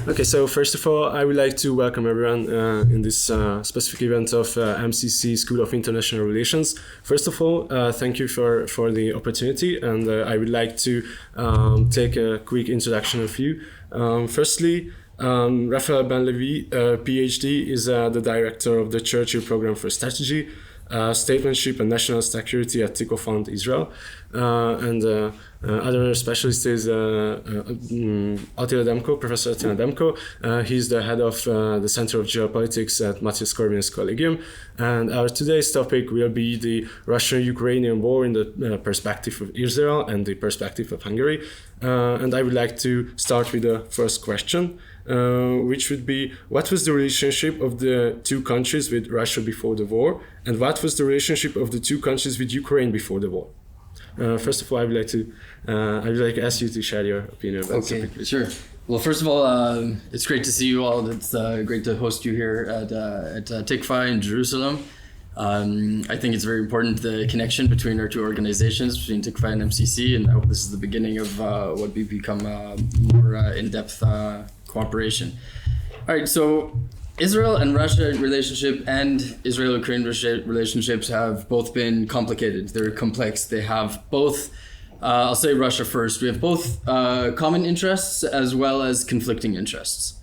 Okay, so first of all, I would like to welcome everyone in this specific event of MCC School of International Relations. First of all, thank you for the opportunity, and I would like to take a quick introduction of you. Firstly, Raphael BenLevi, PhD, is the director of the Churchill Program for Strategy, Statesmanship and National Security at Tico Fund Israel, and other specialist is Professor Attila Demko. He's the head of the Center of Geopolitics at Matthias Corvinus Collegium, and our today's topic will be the Russian-Ukrainian war in the perspective of Israel and the perspective of Hungary. And I would like to start with the first question, which would be, what was the relationship of the two countries with Russia before the war, and what was the relationship of the two countries with Ukraine before the war? First of all, I would like to ask you to share your opinion about Okay, it. sure. Well, first of all, it's great to see you all. It's great to host you here at TICFI in Jerusalem. I think it's very important, the connection between our two organizations, between TICFI and MCC, and I hope this is the beginning of what we become more in-depth cooperation. All right, so Israel and Russia relationship and Israel-Ukraine relationships have both been complicated. They're complex. They have both, I'll say Russia first, we have both common interests as well as conflicting interests.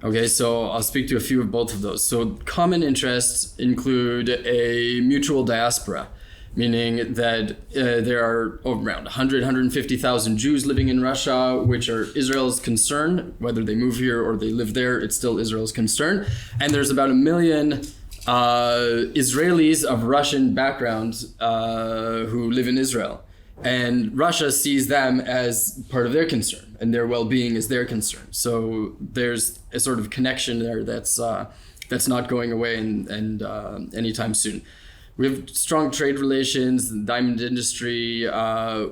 Okay, so I'll speak to a few of both of those. So common interests include a mutual diaspora, meaning that there are around 150,000 Jews living in Russia, which are Israel's concern. Whether they move here or they live there, it's still Israel's concern. And there's about 1 million Israelis of Russian background who live in Israel. And Russia sees them as part of their concern, and their well-being is their concern. So there's a sort of connection there that's not going away and anytime soon. We have strong trade relations, the diamond industry,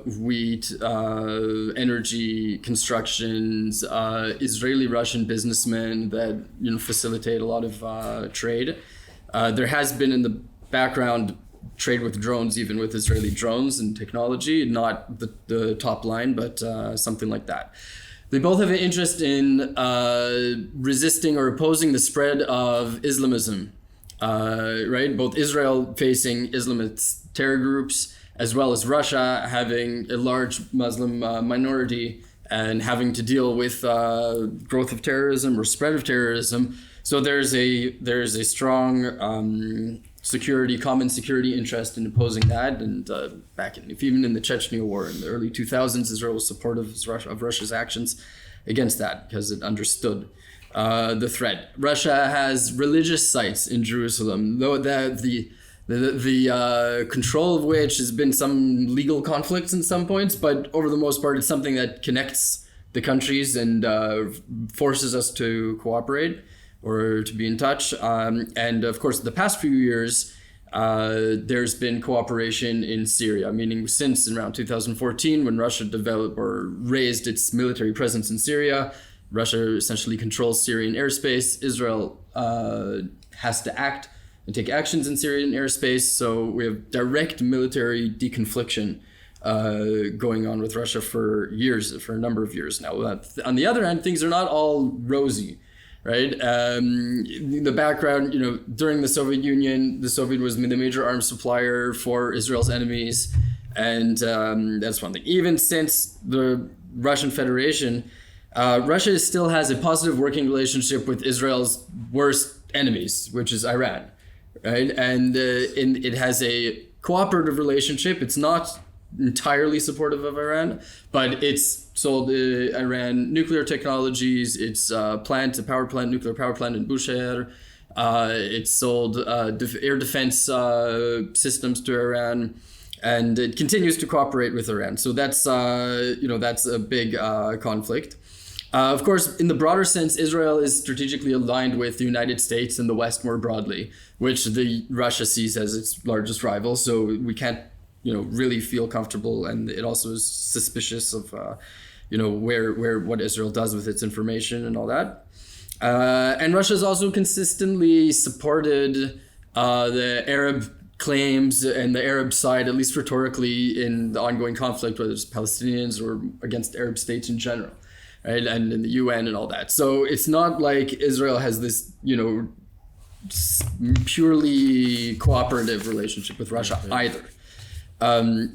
wheat, energy, constructions, Israeli-Russian businessmen that facilitate a lot of trade. There has been in the background trade with drones, even with Israeli drones and technology, not the top line, but something like that. They both have an interest in resisting or opposing the spread of Islamism. Right? Both Israel facing Islamist terror groups, as well as Russia having a large Muslim minority and having to deal with growth of terrorism or spread of terrorism. So there's a strong common security interest in opposing that. And even in the Chechnya war in the early 2000s, Israel was supportive of Russia's actions against that because it understood the threat. Russia has religious sites in Jerusalem, though the control of which has been some legal conflicts in some points, but over the most part, it's something that connects the countries and forces us to cooperate or to be in touch. And of course, the past few years, there's been cooperation in Syria, meaning since around 2014, when Russia developed or raised its military presence in Syria. Russia essentially controls Syrian airspace. Israel has to act and take actions in Syrian airspace. So we have direct military deconfliction going on with Russia for a number of years now. On the other hand, things are not all rosy, right? In the background, during the Soviet Union, the Soviet was the major arms supplier for Israel's enemies. And that's one thing. Even since the Russian Federation, Russia still has a positive working relationship with Israel's worst enemies, which is Iran, right? And it has a cooperative relationship. It's not entirely supportive of Iran, but it's sold Iran nuclear technologies. It's nuclear power plant in Bushehr. It's sold air defense systems to Iran. And it continues to cooperate with Iran. So that's a big conflict. Of course, in the broader sense, Israel is strategically aligned with the United States and the West more broadly, which Russia sees as its largest rival. So we can't, really feel comfortable, and it also is suspicious of, what Israel does with its information and all that. And Russia has also consistently supported the Arab claims and the Arab side, at least rhetorically, in the ongoing conflict, whether it's Palestinians or against Arab states in general. right? And in the UN and all that. So it's not like Israel has this, purely cooperative relationship with Russia either.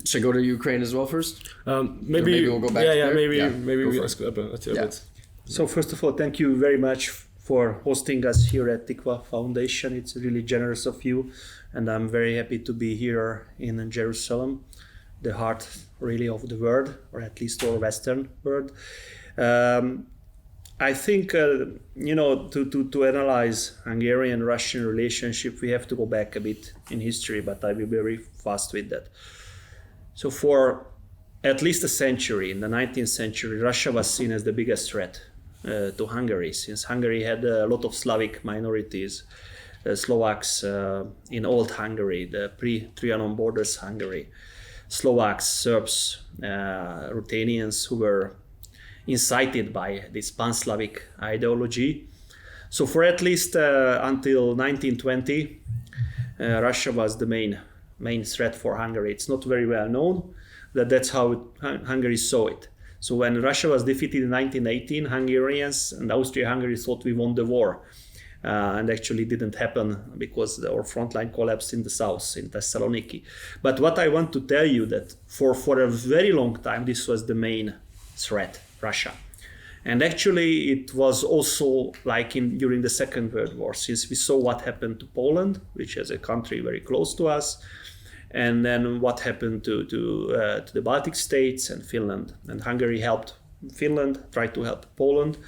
Should I go to Ukraine as well first? Maybe we'll go back yeah, there. maybe Go we for ask it. about Yeah. it. So first of all, thank you very much for hosting us here at Tikva Foundation. It's really generous of you, and I'm very happy to be here in Jerusalem, the heart really of the world, or at least our Western world. I think to analyze Hungarian-Russian relationship, we have to go back a bit in history, but I will be very fast with that. So for at least a century, in the 19th century, Russia was seen as the biggest threat to Hungary, since Hungary had a lot of Slavic minorities, Slovaks in old Hungary, the pre-Trianon borders Hungary, Slovaks, Serbs, Ruthenians who were incited by this pan-Slavic ideology. So for at least until 1920, Russia was the main threat for Hungary. It's not very well known that's how Hungary saw it. So when Russia was defeated in 1918, Hungarians and Austria-Hungary thought we won the war. And actually didn't happen because our front line collapsed in the south, in Thessaloniki. But what I want to tell you that for a very long time, this was the main threat, Russia. And actually it was also like during the Second World War, since we saw what happened to Poland, which is a country very close to us, and then what happened to the Baltic states and Finland. And Hungary helped Finland, tried to help Poland.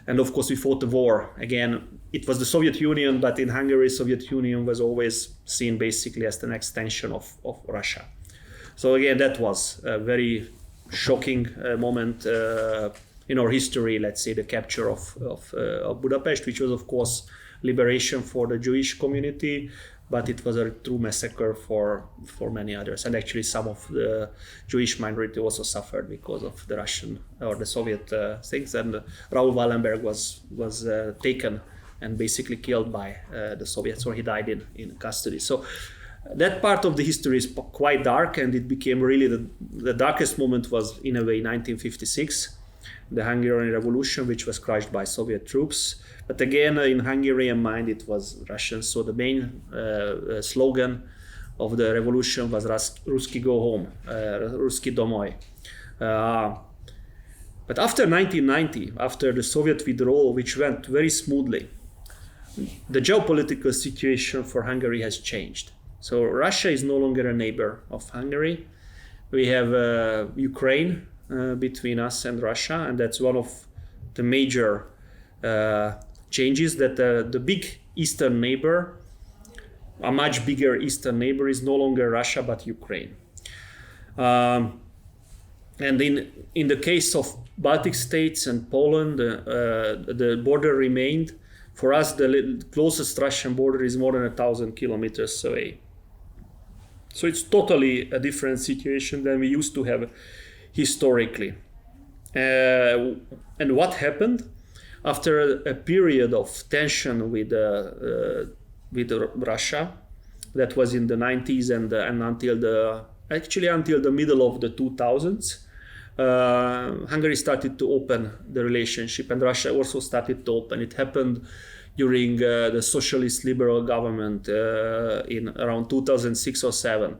And of course we fought the war. Again, it was the Soviet Union, but in Hungary, Soviet Union was always seen basically as an extension of Russia. So again, that was a very shocking moment in our history, let's say the capture of Budapest, which was of course liberation for the Jewish community, but it was a true massacre for many others. And actually some of the Jewish minority also suffered because of the Russian or the Soviet things. And Raoul Wallenberg was taken and basically killed by the Soviets, or he died in custody. So that part of the history is quite dark, and it became really the darkest moment was in a way 1956, the Hungarian Revolution, which was crushed by Soviet troops. But again, in Hungarian mind, it was Russian. So the main slogan of the revolution was Ruski go home, Ruski domoy. But after 1990, after the Soviet withdrawal, which went very smoothly, the geopolitical situation for Hungary has changed. So Russia is no longer a neighbor of Hungary. We have Ukraine between us and Russia, and that's one of the major changes, that the big eastern neighbor, a much bigger eastern neighbor, is no longer Russia but Ukraine. And in the case of Baltic states and Poland, the border remained. For us, the closest Russian border is more than 1,000 kilometers away. So it's totally a different situation than we used to have historically. And what happened? After a period of tension with Russia, that was in the 90s and until the middle of the 2000s, Hungary started to open the relationship, and Russia also started to open. It happened during the socialist liberal government in around 2006 or 7,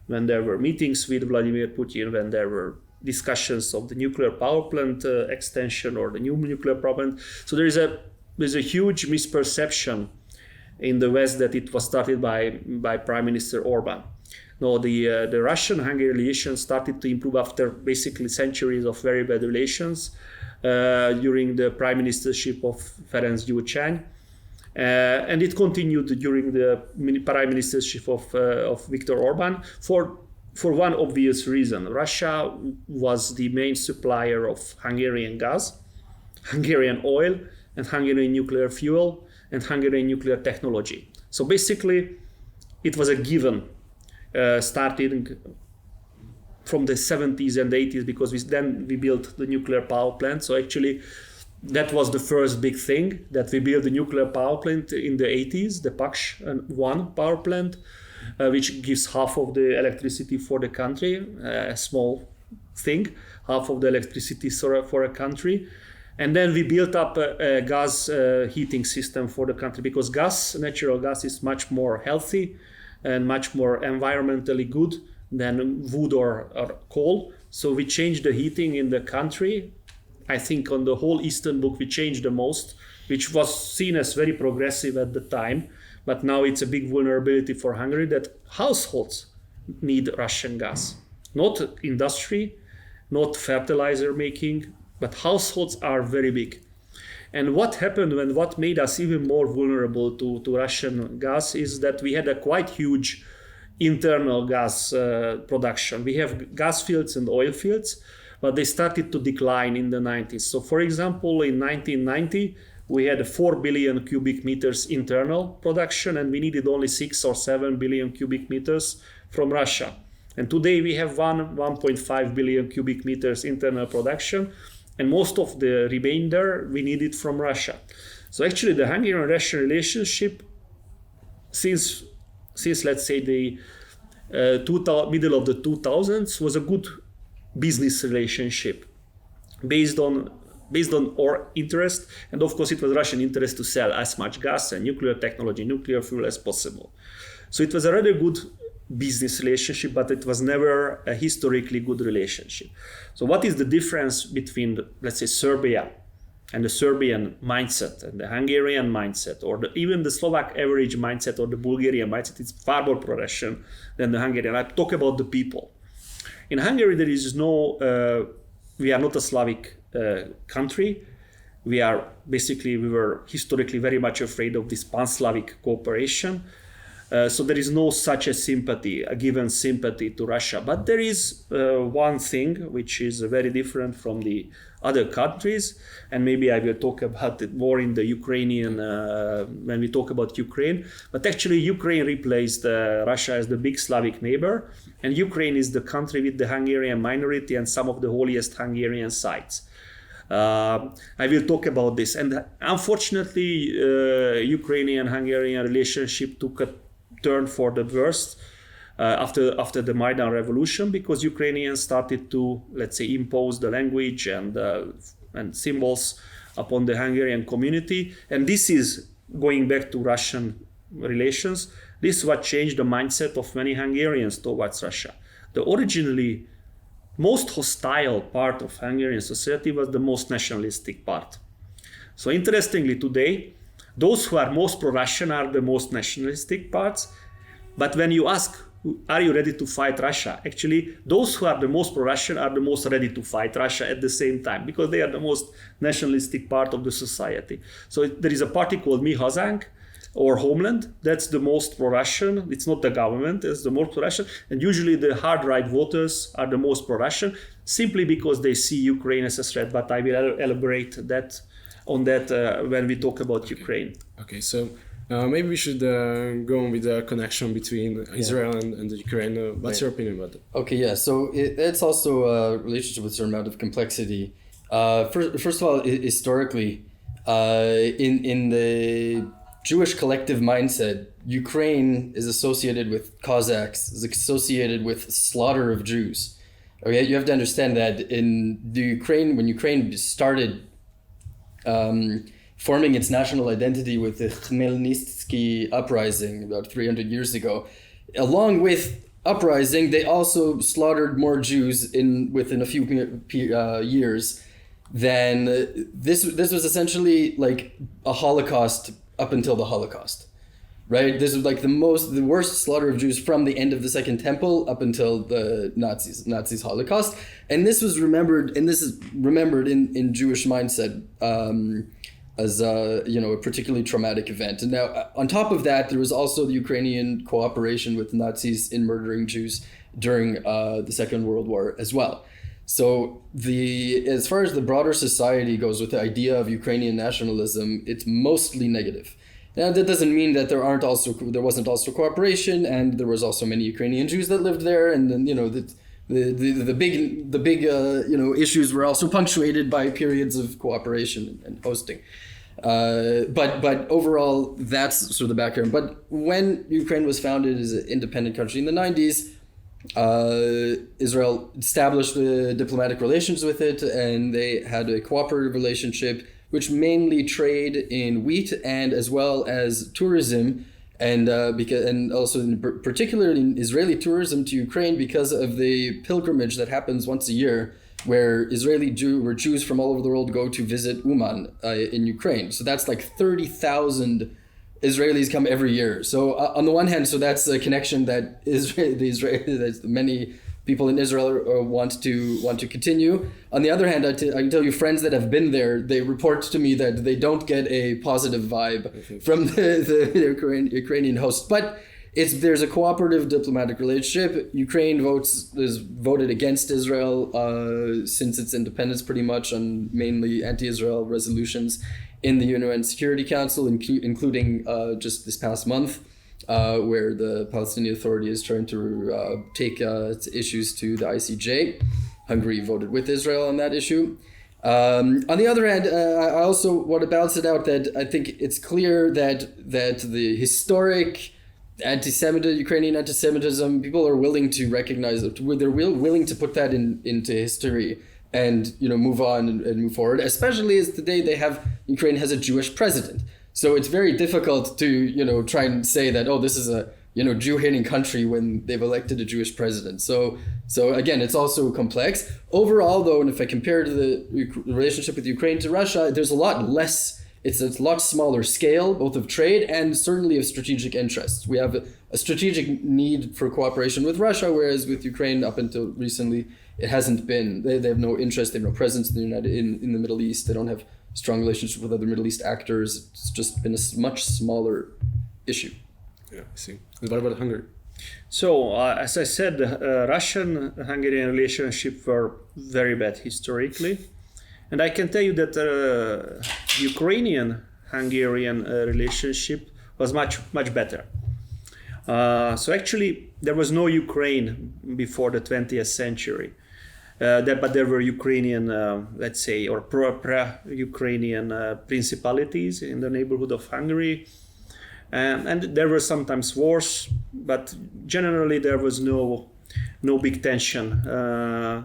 when there were meetings with Vladimir Putin, when there were discussions of the nuclear power plant extension or the new nuclear power plant. So there's a huge misperception in the West that it was started by Prime Minister Orban. No, the Russian-Hungary relations started to improve after basically centuries of very bad relations during the prime ministership of Ferenc Gyurcsány. And it continued during the prime ministership of Viktor Orban for one obvious reason. Russia was the main supplier of Hungarian gas, Hungarian oil, and Hungarian nuclear fuel, and Hungarian nuclear technology. So basically, it was a given, starting from the 70s and 80s, because we built the nuclear power plant. So actually, that was the first big thing, that we built the nuclear power plant in the 80s, the Paks 1 power plant, which gives half of the electricity for the country, a small thing, half of the electricity for a country. And then we built up a gas heating system for the country, because natural gas is much more healthy and much more environmentally good than wood or coal. So we changed the heating in the country. I think on the whole Eastern Bloc we changed the most, which was seen as very progressive at the time. But now it's a big vulnerability for Hungary that households need Russian gas. Not industry, not fertilizer making, but households are very big. And what happened what made us even more vulnerable to Russian gas is that we had a quite huge internal gas production. We have gas fields and oil fields, but they started to decline in the 90s. So for example, in 1990, we had 4 billion cubic meters internal production, and we needed only 6 or 7 billion cubic meters from Russia. And today we have 1.5 billion cubic meters internal production, and most of the remainder we need it from Russia. So actually the Hungarian-Russian relationship since let's say the middle of the 2000s was a good business relationship based on our interest, and of course it was Russian interest to sell as much gas and nuclear technology, nuclear fuel as possible. So it was a rather good business relationship, but it was never a historically good relationship. So what is the difference between, let's say, Serbia and the Serbian mindset and the Hungarian mindset, or even the Slovak average mindset or the Bulgarian mindset? It's far more pro-Russian than the Hungarian. I talk about the people. In Hungary, there is we are not a Slavic country. We were historically very much afraid of this pan-Slavic cooperation. So there is no such a given sympathy to Russia. But there is one thing which is very different from the other countries, and maybe I will talk about it more in the Ukrainian, when we talk about Ukraine. But actually Ukraine replaced Russia as the big Slavic neighbor, and Ukraine is the country with the Hungarian minority and some of the holiest Hungarian sites. I will talk about this. And unfortunately, Ukrainian-Hungarian relationship took a turn for the worst after the Maidan revolution, because Ukrainians started to, let's say, impose the language and symbols upon the Hungarian community. And this is going back to Russian relations. This is what changed the mindset of many Hungarians towards Russia. The originally most hostile part of Hungarian society was the most nationalistic part. So interestingly, today, those who are most pro-Russian are the most nationalistic parts. But when you ask, are you ready to fight Russia? Actually, those who are the most pro-Russian are the most ready to fight Russia at the same time, because they are the most nationalistic part of the society. So there is a party called Mi Hazánk, or Homeland. That's the most pro-Russian. It's not the government, it's the most pro-Russian. And usually the hard right voters are the most pro-Russian, simply because they see Ukraine as a threat. But I will elaborate on that when we talk about Ukraine. Okay, so maybe we should go on with the connection between Israel and the Ukraine. What's your opinion about that? Okay, yeah. So it's also a relationship with a certain amount of complexity. First of all, historically, in the Jewish collective mindset, Ukraine is associated with Cossacks, is associated with slaughter of Jews. Okay, you have to understand that in the Ukraine, when Ukraine started forming its national identity with the Khmelnytsky uprising about 300 years ago, along with uprising, they also slaughtered more Jews within a few years. Then this was essentially like a Holocaust up until the Holocaust, right? This was like the worst slaughter of Jews from the end of the Second Temple up until the Nazis Holocaust. And this was remembered, and this is remembered in Jewish mindset as a particularly traumatic event. And now on top of that, there was also the Ukrainian cooperation with the Nazis in murdering Jews during the Second World War as well. So as far as the broader society goes with the idea of Ukrainian nationalism, it's mostly negative. Now that doesn't mean that there wasn't also cooperation, and there was also many Ukrainian Jews that lived there, and then the big issues were also punctuated by periods of cooperation and hosting. But overall, that's sort of the background. But when Ukraine was founded as an independent country in the 90s, Israel established diplomatic relations with it, and they had a cooperative relationship, which mainly trade in wheat and as well as tourism, and also particularly in Israeli tourism to Ukraine because of the pilgrimage that happens once a year, where Jews from all over the world go to visit Uman in Ukraine. So that's like 30,000 Israelis come every year. So on the one hand, so that's a connection that that many people in Israel want to continue. On the other hand, I can tell you, friends that have been there, they report to me that they don't get a positive vibe from the Ukrainian host. But there's a cooperative diplomatic relationship. Ukraine has voted against Israel since its independence, pretty much, on mainly anti-Israel resolutions in the UN Security Council, including just this past month, where the Palestinian Authority is trying to take its issues to the ICJ. Hungary voted with Israel on that issue. On the other hand, I also want to balance it out that I think it's clear that the historic Ukrainian anti-Semitism, people are willing to recognize it. They're willing to put that into history and move on and move forward. Especially as today Ukraine has a Jewish president, so it's very difficult to try and say that this is a Jew-hating country when they've elected a Jewish president. So again, it's also complex. Overall, though, and if I compare to the relationship with Ukraine to Russia, there's a lot less. It's a lot smaller scale, both of trade and certainly of strategic interests. We have a strategic need for cooperation with Russia, whereas with Ukraine, up until recently, it hasn't been. They have no interest, they have no presence in the Middle East. They don't have strong relationship with other Middle East actors. It's just been a much smaller issue. Yeah, I see. And what about Hungary? So, as I said, the Russian-Hungarian relationship were very bad historically. And I can tell you that Ukrainian-Hungarian relationship was much better. So actually, there was no Ukraine before the 20th century. But there were Ukrainian, let's say, or pro-Ukrainian principalities in the neighborhood of Hungary. And there were sometimes wars, but generally there was no big tension.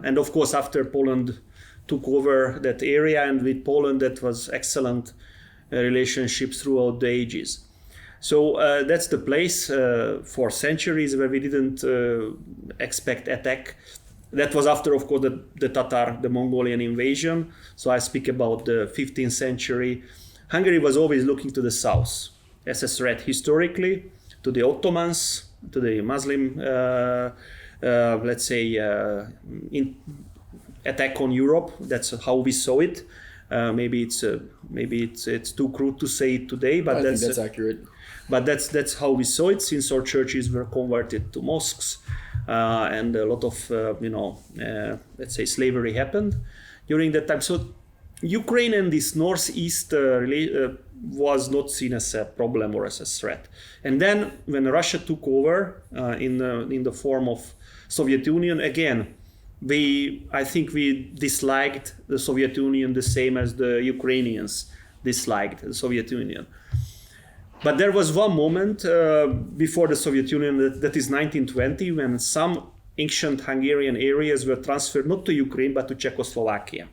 And of course, after Poland took over that area, and with Poland that was excellent relationships throughout the ages. So that's the place for centuries where we didn't expect attack. That was after, of course, the Mongolian invasion. So I speak about the 15th century. Hungary was always looking to the south as a threat historically, to the Ottomans, to the Muslim, let's say, attack on Europe. That's how we saw it. Maybe it's too crude to say it today, but I think that's accurate. But that's how we saw it, since our churches were converted to mosques, and a lot of let's say slavery happened during that time. So Ukraine and this northeast was not seen as a problem or as a threat. And then when Russia took over in the form of Soviet Union, again, I think we disliked the Soviet Union the same as the Ukrainians disliked the Soviet Union. But there was one moment before the Soviet Union, that is 1920, when some ancient Hungarian areas were transferred not to Ukraine but to Czechoslovakia.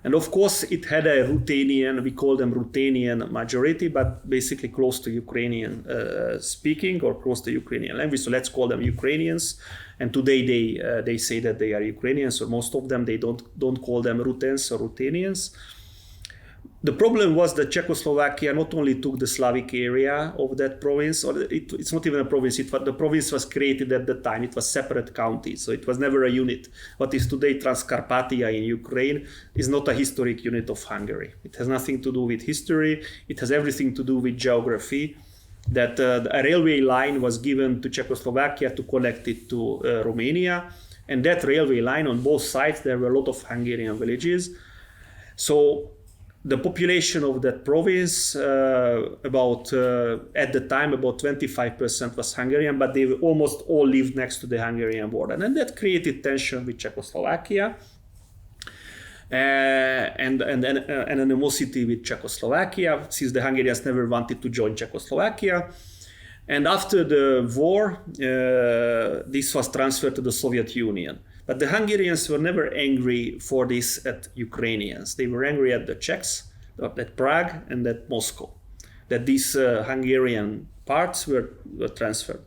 And of course, it had a Ruthenian, we call them Ruthenian majority, but basically close to Ukrainian speaking or close to Ukrainian language. So let's call them Ukrainians. And today they say that they are Ukrainians, or most of them, they don't call them Ruthens or Ruthenians. The problem was that Czechoslovakia not only took the Slavic area of that province, or it's not even a province, the province was created at the time, it was separate counties, so it was never a unit. What is today Transcarpathia in Ukraine is not a historic unit of Hungary. It has nothing to do with history, it has everything to do with geography. That a railway line was given to Czechoslovakia to connect it to Romania, and that railway line, on both sides there were a lot of Hungarian villages. So the population of that province, at the time, about 25% was Hungarian, but they almost all lived next to the Hungarian border. And that created tension with Czechoslovakia and animosity with Czechoslovakia, since the Hungarians never wanted to join Czechoslovakia. And after the war, this was transferred to the Soviet Union. But the Hungarians were never angry for this at Ukrainians. They were angry at the Czechs, at Prague, and at Moscow, that these Hungarian parts were transferred.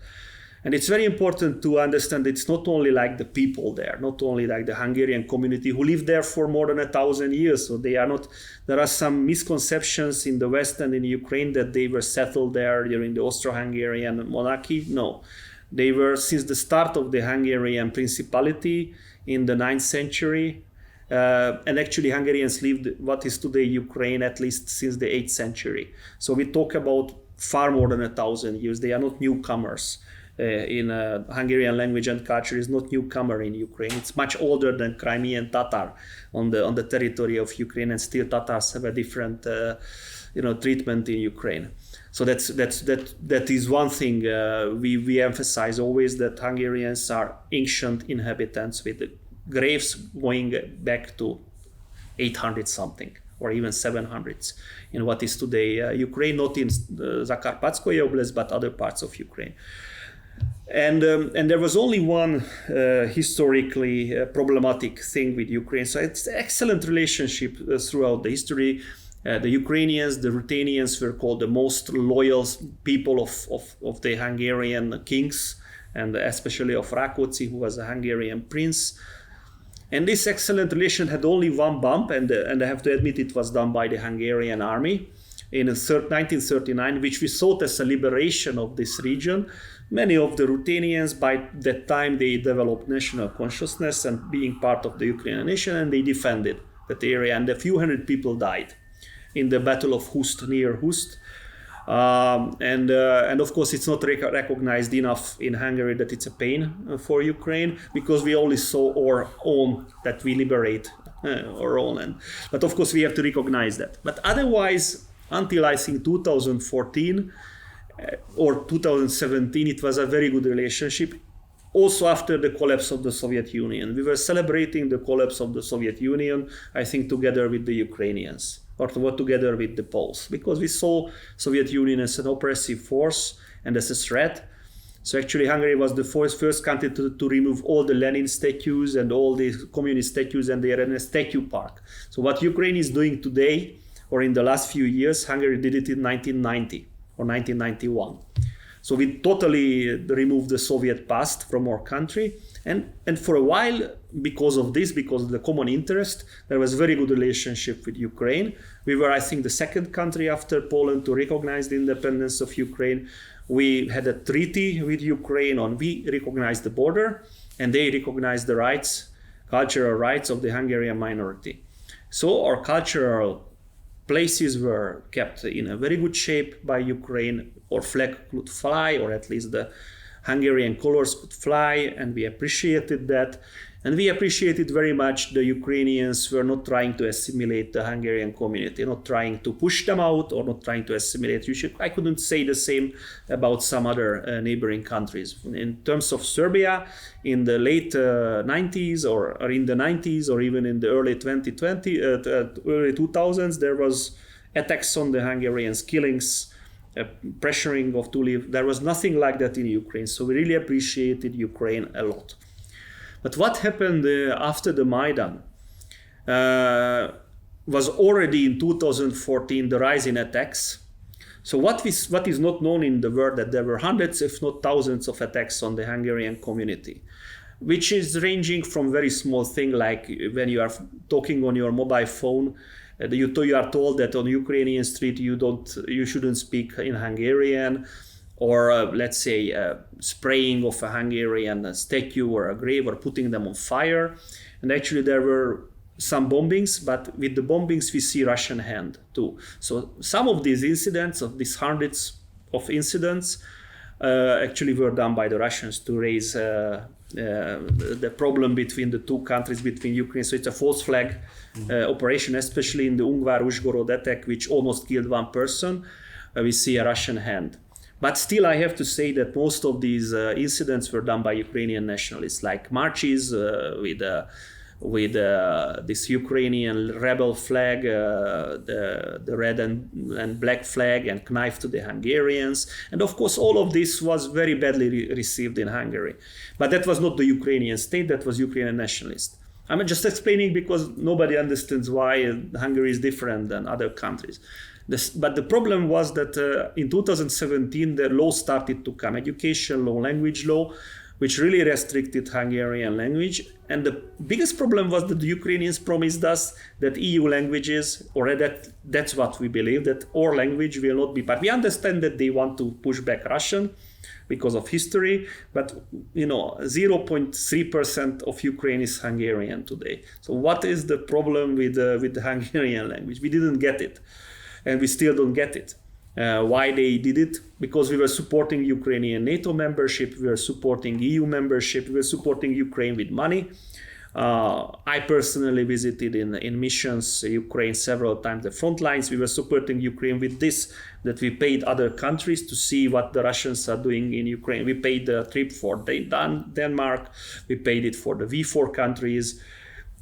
And it's very important to understand it's not only like the people there, not only like the Hungarian community who lived there for more than 1,000 years. So they are not, there are some misconceptions in the West and in Ukraine that they were settled there during the Austro-Hungarian monarchy. No, they were since the start of the Hungarian Principality in the 9th century. And actually Hungarians lived what is today Ukraine at least since the 8th century. So we talk about far more than 1,000 years. They are not newcomers. In Hungarian language and culture is not newcomer in Ukraine. It's much older than Crimean Tatar on the territory of Ukraine, and still Tatars have a different treatment in Ukraine. So that is one thing we emphasize always, that Hungarians are ancient inhabitants with the graves going back to 800 something or even 700s in what is today Ukraine, not in Zakarpatskoye Oblast but other parts of Ukraine. And there was only one historically problematic thing with Ukraine. So it's an excellent relationship throughout the history. The Ukrainians, the Ruthenians were called the most loyal people of the Hungarian kings, and especially of Rákóczi, who was a Hungarian prince. And this excellent relation had only one bump, and I have to admit it was done by the Hungarian army in 1939, which we thought as a liberation of this region. Many of the Ruthenians, by that time, they developed national consciousness and being part of the Ukrainian nation, and they defended that area, and a few hundred people died in the Battle of Hust, near Hust. And of course, it's not recognized enough in Hungary that it's a pain for Ukraine, because we only saw our own, that we liberate our own. But of course, we have to recognize that. But otherwise, until I think 2014 or 2017, it was a very good relationship. Also after the collapse of the Soviet Union. We were celebrating the collapse of the Soviet Union, I think, together with the Ukrainians, or together with the Poles, because we saw Soviet Union as an oppressive force and as a threat. So actually Hungary was the first country to remove all the Lenin statues and all the communist statues, and they are in a statue park. So what Ukraine is doing today, or in the last few years, Hungary did it in 1990 or 1991. So we totally removed the Soviet past from our country. And for a while, because of this, because of the common interest, there was a very good relationship with Ukraine. We were, I think, the second country after Poland to recognize the independence of Ukraine. We had a treaty with Ukraine on we recognized the border, and they recognized the rights, cultural rights of the Hungarian minority. So our cultural places were kept in a very good shape by Ukraine. Our flag could fly, or at least the Hungarian colors could fly, and we appreciated that. And we appreciated very much the Ukrainians were not trying to assimilate the Hungarian community, not trying to push them out or not trying to assimilate. I couldn't say the same about some other neighboring countries. In terms of Serbia, in the late 90s or in the 90s or even in the early 2000s, there was attacks on the Hungarians, killings, pressuring of to leave. There was nothing like that in Ukraine. So we really appreciated Ukraine a lot. But what happened after the Maidan was already in 2014 the rise in attacks. So what is not known in the world, that there were hundreds, if not thousands, of attacks on the Hungarian community, which is ranging from very small thing, like when you are talking on your mobile phone, you are told that on Ukrainian street you shouldn't speak in Hungarian. Or let's say spraying of a Hungarian statue or a grave, or putting them on fire. And actually there were some bombings, but with the bombings we see Russian hand too. So some of these incidents, of these hundreds of incidents, actually were done by the Russians to raise the problem between the two countries, between Ukraine. So it's a false flag operation, especially in the Ungvar-Uzhgorod attack, which almost killed one person. We see a Russian hand. But still, I have to say that most of these incidents were done by Ukrainian nationalists, like marches with with this Ukrainian rebel flag, the red and black flag, and knife to the Hungarians. And of course, all of this was very badly received in Hungary. But that was not the Ukrainian state, that was Ukrainian nationalists. I'm just explaining because nobody understands why Hungary is different than other countries. But the problem was that in 2017, the law started to come, education law, language law, which really restricted Hungarian language. And the biggest problem was that the Ukrainians promised us that EU languages, or that's what we believe, that our language will not be part. We understand that they want to push back Russian because of history, but 0.3% of Ukraine is Hungarian today. So what is the problem with the Hungarian language? We didn't get it, and we still don't get it. Why they did it? Because we were supporting Ukrainian NATO membership, we were supporting EU membership, we were supporting Ukraine with money. I personally visited in missions Ukraine several times, the front lines. We were supporting Ukraine with this, that we paid other countries to see what the Russians are doing in Ukraine. We paid the trip for Denmark, we paid it for the V4 countries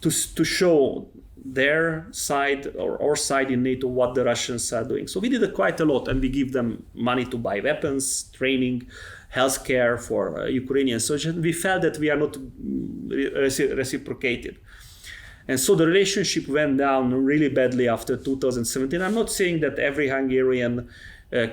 to show their side or our side in NATO what the Russians are doing. So we did quite a lot, and we give them money to buy weapons, training, healthcare for Ukrainians. So we felt that we are not reciprocated. And so the relationship went down really badly after 2017. I'm not saying that every Hungarian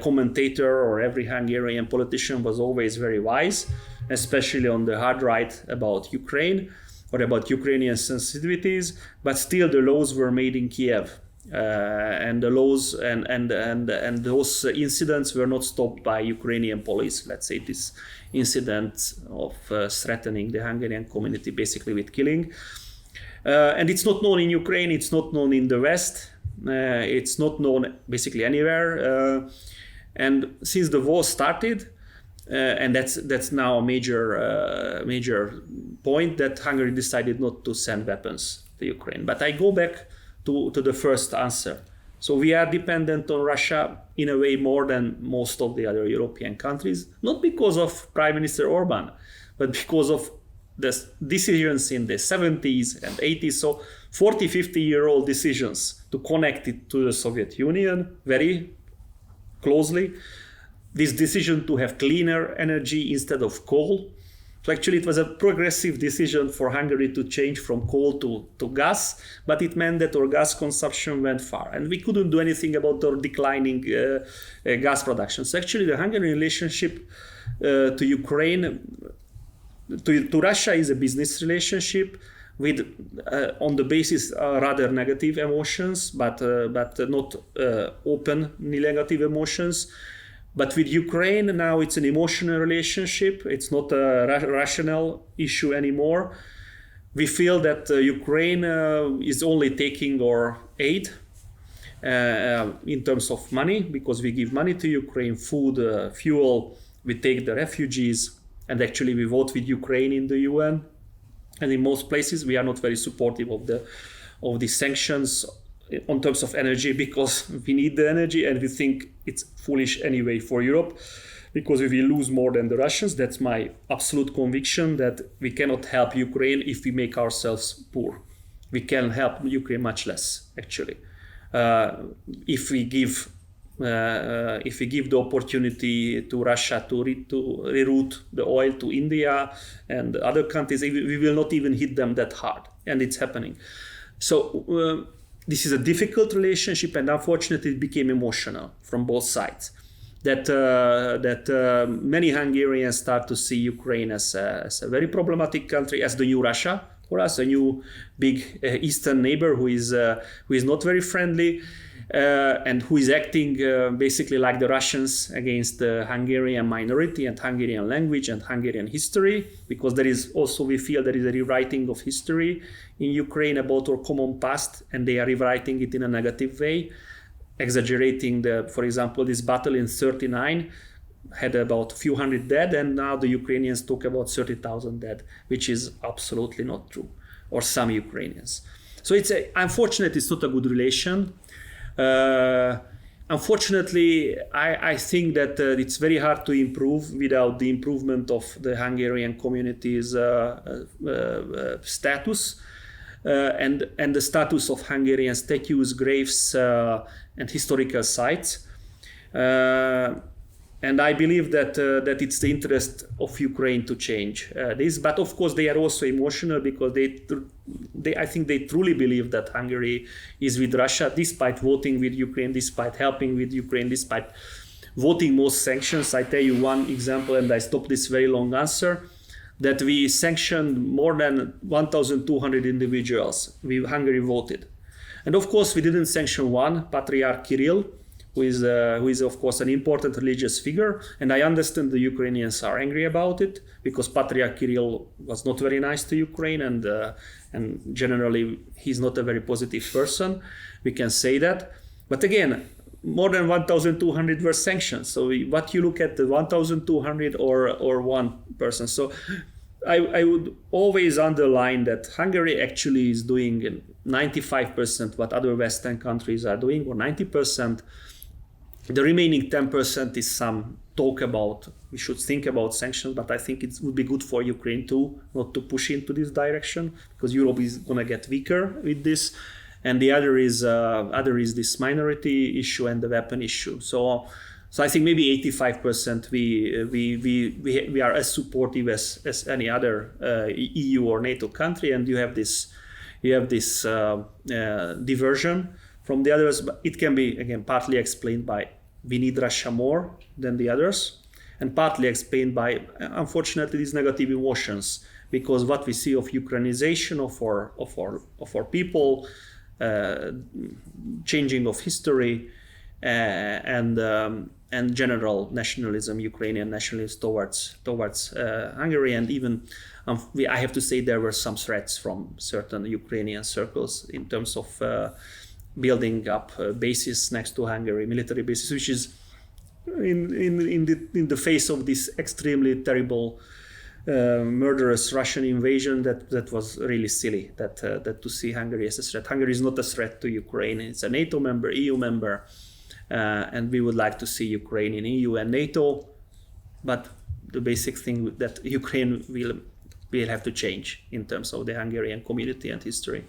commentator or every Hungarian politician was always very wise, especially on the hard right about Ukraine or about Ukrainian sensitivities, but still the laws were made in Kiev. And the laws and those incidents were not stopped by Ukrainian police. Let's say this incident of threatening the Hungarian community basically with killing. And it's not known in Ukraine, it's not known in the West, it's not known basically anywhere. And since the war started, and that's now a major point, that Hungary decided not to send weapons to Ukraine. But I go back to the first answer. So we are dependent on Russia in a way more than most of the other European countries, not because of Prime Minister Orban, but because of the decisions in the 70s and 80s. So 40, 50-year-old decisions to connect it to the Soviet Union very closely. This decision to have cleaner energy instead of coal. So actually it was a progressive decision for Hungary to change from coal to gas, but it meant that our gas consumption went far, and we couldn't do anything about our declining gas production. So actually the Hungarian relationship to Ukraine, to Russia is a business relationship with, on the basis, rather negative emotions, but not openly negative emotions. But with Ukraine, now it's an emotional relationship. It's not a rational issue anymore. We feel that Ukraine is only taking our aid in terms of money, because we give money to Ukraine, food, fuel, we take the refugees, and actually we vote with Ukraine in the UN. And in most places, we are not very supportive of the sanctions on terms of energy, because we need the energy and we think it's foolish anyway for Europe, because we will lose more than the Russians. That's my absolute conviction, that we cannot help Ukraine if we make ourselves poor. We can help Ukraine much less, actually. If we give the opportunity to Russia to reroute the oil to India and other countries, we will not even hit them that hard, and it's happening. So this is a difficult relationship, and unfortunately it became emotional from both sides. That many Hungarians start to see Ukraine as a very problematic country, as the new Russia for us, a new big eastern neighbor who is not very friendly, and who is acting basically like the Russians against the Hungarian minority and Hungarian language and Hungarian history, because there is also, we feel there is a rewriting of history in Ukraine about our common past, and they are rewriting it in a negative way, exaggerating for example, this battle in 1939 had about a few hundred dead, and now the Ukrainians talk about 30,000 dead, which is absolutely not true, or some Ukrainians. So unfortunately, it's not a good relation. Unfortunately, I think that it's very hard to improve without the improvement of the Hungarian community's status. and the status of Hungarian statues, graves, and historical sites. And I believe that it's the interest of Ukraine to change this. But of course, they are also emotional because I think they truly believe that Hungary is with Russia, despite voting with Ukraine, despite helping with Ukraine, despite voting most sanctions. I tell you one example, and I stop this very long answer, that we sanctioned more than 1,200 individuals. Hungary voted. And of course, we didn't sanction one, Patriarch Kirill, who is of course an important religious figure, and I understand the Ukrainians are angry about it because Patriarch Kirill was not very nice to Ukraine, and generally he's not a very positive person. We can say that, but again, more than 1,200 were sanctioned. So what you look at the 1,200 or one person. So I would always underline that Hungary actually is doing 95% what other Western countries are doing, or 90%. The remaining 10% is some talk about we should think about sanctions, but I think it would be good for Ukraine too, not to push into this direction, because Europe is going to get weaker with this. And the other is this minority issue and the weapon issue. So I think maybe 85% we are as supportive as any other EU or NATO country, and you have this diversion from the others. But it can be again partly explained by we need Russia more than the others, and partly explained by unfortunately these negative emotions, because what we see of Ukrainization of our people, changing of history, and general nationalism, Ukrainian nationalism towards Hungary, and even I have to say there were some threats from certain Ukrainian circles in terms of building up bases next to Hungary, military bases, which is in the face of this extremely terrible murderous Russian invasion that was really silly. That to see Hungary as a threat. Hungary is not a threat to Ukraine. It's a NATO member, EU member, and we would like to see Ukraine in EU and NATO. But the basic thing that Ukraine will have to change in terms of the Hungarian community and history.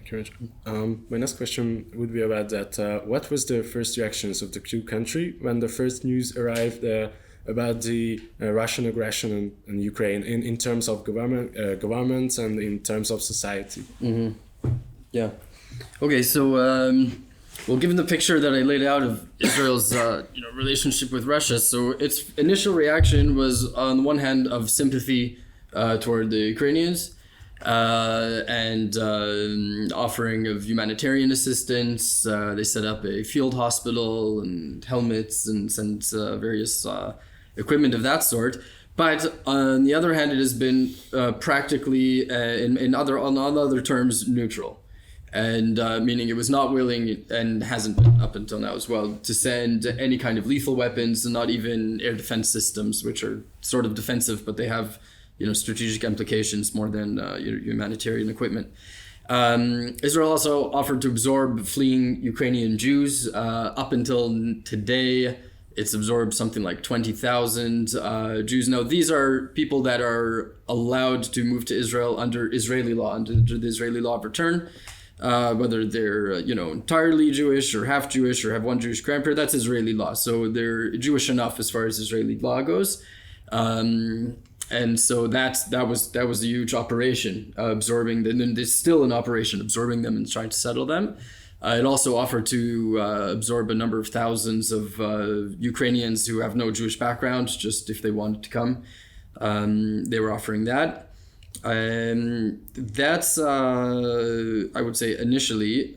Thank you. My next question would be about that. What was the first reactions of the country when the first news arrived about the Russian aggression in Ukraine in terms of governments and in terms of society? Mm-hmm. Yeah. Okay. So, well, given the picture that I laid out of Israel's relationship with Russia, so its initial reaction was on the one hand of sympathy toward the Ukrainians. And offering of humanitarian assistance. They set up a field hospital and helmets and sent various equipment of that sort. But on the other hand, it has been practically, on other terms, neutral. And meaning it was not willing, and hasn't been up until now as well, to send any kind of lethal weapons, and not even air defense systems, which are sort of defensive, but they have strategic implications more than humanitarian equipment. Israel also offered to absorb fleeing Ukrainian Jews. Up until today, it's absorbed something like 20,000 Jews. Now, these are people that are allowed to move to Israel under Israeli law, under the Israeli law of return. Whether they're entirely Jewish or half Jewish or have one Jewish grandparent, that's Israeli law. So they're Jewish enough as far as Israeli law goes. And so that was a huge operation, absorbing them. And there's still an operation absorbing them and trying to settle them. It also offered to absorb a number of thousands of Ukrainians who have no Jewish background, just if they wanted to come. They were offering that. That's, I would say, initially.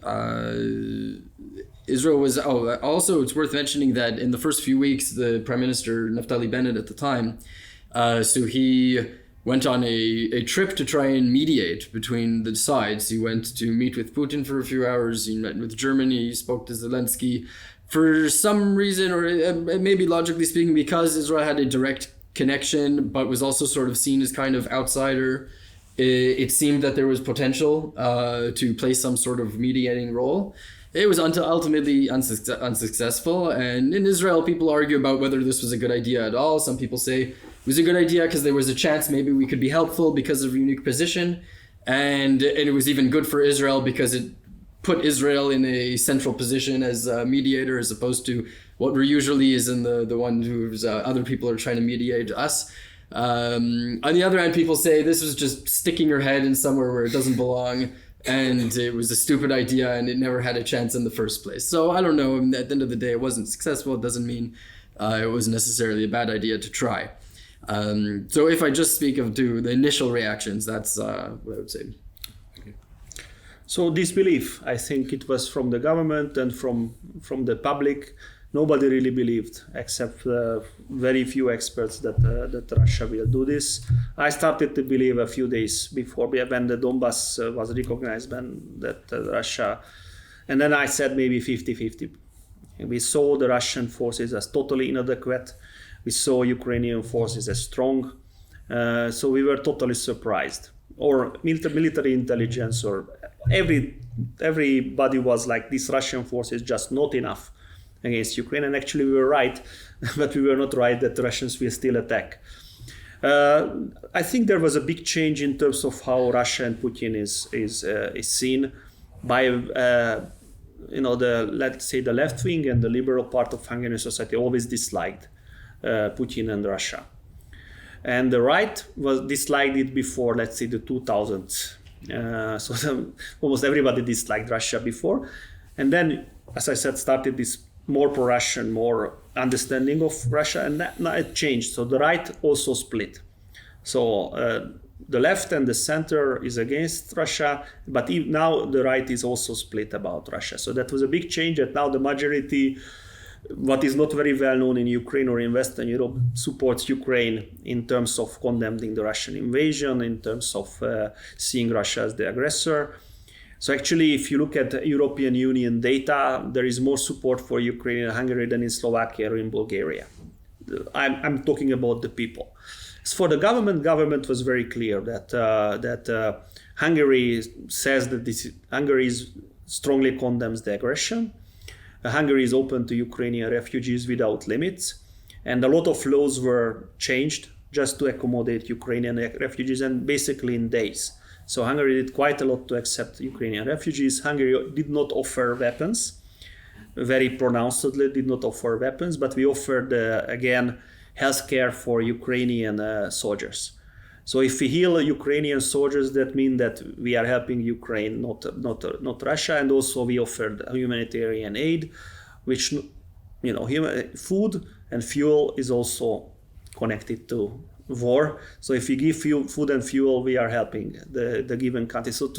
Israel was. Also, it's worth mentioning that in the first few weeks, the Prime Minister Naftali Bennett at the time. So he went on a trip to try and mediate between the sides. He went to meet with Putin for a few hours. He met with Germany. He spoke to Zelensky. For some reason, or maybe logically speaking, because Israel had a direct connection, but was also sort of seen as kind of outsider, it seemed that there was potential to play some sort of mediating role. It was ultimately unsuccessful. And in Israel, people argue about whether this was a good idea at all. Some people say it was a good idea because there was a chance maybe we could be helpful because of a unique position. and it was even good for Israel because it put Israel in a central position as a mediator, as opposed to what usually is in the one who's other people are trying to mediate us. On the other hand, people say this was just sticking your head in somewhere where it doesn't belong, and it was a stupid idea and it never had a chance in the first place. So I don't know, at the end of the day it wasn't successful. It doesn't mean it wasn't necessarily a bad idea to try. So if I just speak of the initial reactions, that's what I would say. So disbelief, I think it was from the government and from the public. Nobody really believed, except very few experts that Russia will do this. I started to believe a few days before, when the Donbass was recognized, that Russia, and then I said maybe 50-50. We saw the Russian forces as totally inadequate. We saw Ukrainian forces as strong. So we were totally surprised. Or military intelligence, or everybody was like, this Russian force is just not enough against Ukraine. And actually we were right, but we were not right that the Russians will still attack. I think there was a big change in terms of how Russia and Putin is seen by let's say the left wing and the liberal part of Hungarian society always disliked Putin and Russia. And the right was disliked it before, let's say, the 2000s. Almost everybody disliked Russia before. And then, as I said, started this more pro-Russian, more understanding of Russia, and now it changed. So the right also split. So the left and the center is against Russia, but now the right is also split about Russia. So that was a big change, that now the majority, what is not very well known in Ukraine or in Western Europe, supports Ukraine in terms of condemning the Russian invasion, in terms of seeing Russia as the aggressor. So actually, if you look at European Union data, there is more support for Ukraine in Hungary than in Slovakia or in Bulgaria. I'm talking about the people. As for the government was very clear that Hungary says that Hungary strongly condemns the aggression. Hungary is open to Ukrainian refugees without limits, and a lot of laws were changed just to accommodate Ukrainian refugees, and basically in days. So Hungary did quite a lot to accept Ukrainian refugees. Hungary did not offer weapons, very pronouncedly did not offer weapons, but we offered, again, healthcare for Ukrainian soldiers. So if we heal Ukrainian soldiers, that means that we are helping Ukraine, not Russia. And also we offered humanitarian aid, which, food and fuel is also connected to war. So if we give food and fuel, we are helping the given country. So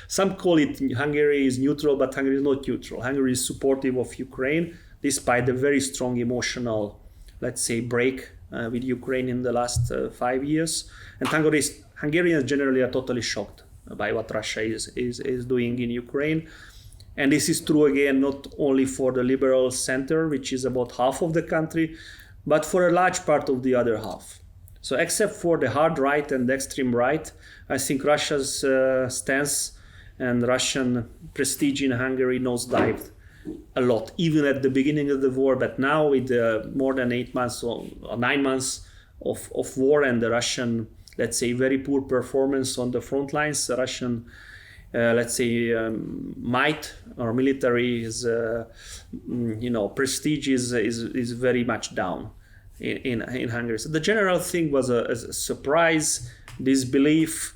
some call it Hungary is neutral, but Hungary is not neutral. Hungary is supportive of Ukraine, despite the very strong emotional, let's say, break with Ukraine in the last 5 years. And Hungarians generally are totally shocked by what Russia is doing in Ukraine. And this is true, again, not only for the liberal center, which is about half of the country, but for a large part of the other half. So except for the hard right and the extreme right, I think Russia's stance and Russian prestige in Hungary nosedived a lot, even at the beginning of the war. But now with more than 8 months or 9 months of war and the Russian, let's say, very poor performance on the front lines, the Russian, might or military is, prestige is very much down in Hungary. So the general thing was a surprise, disbelief,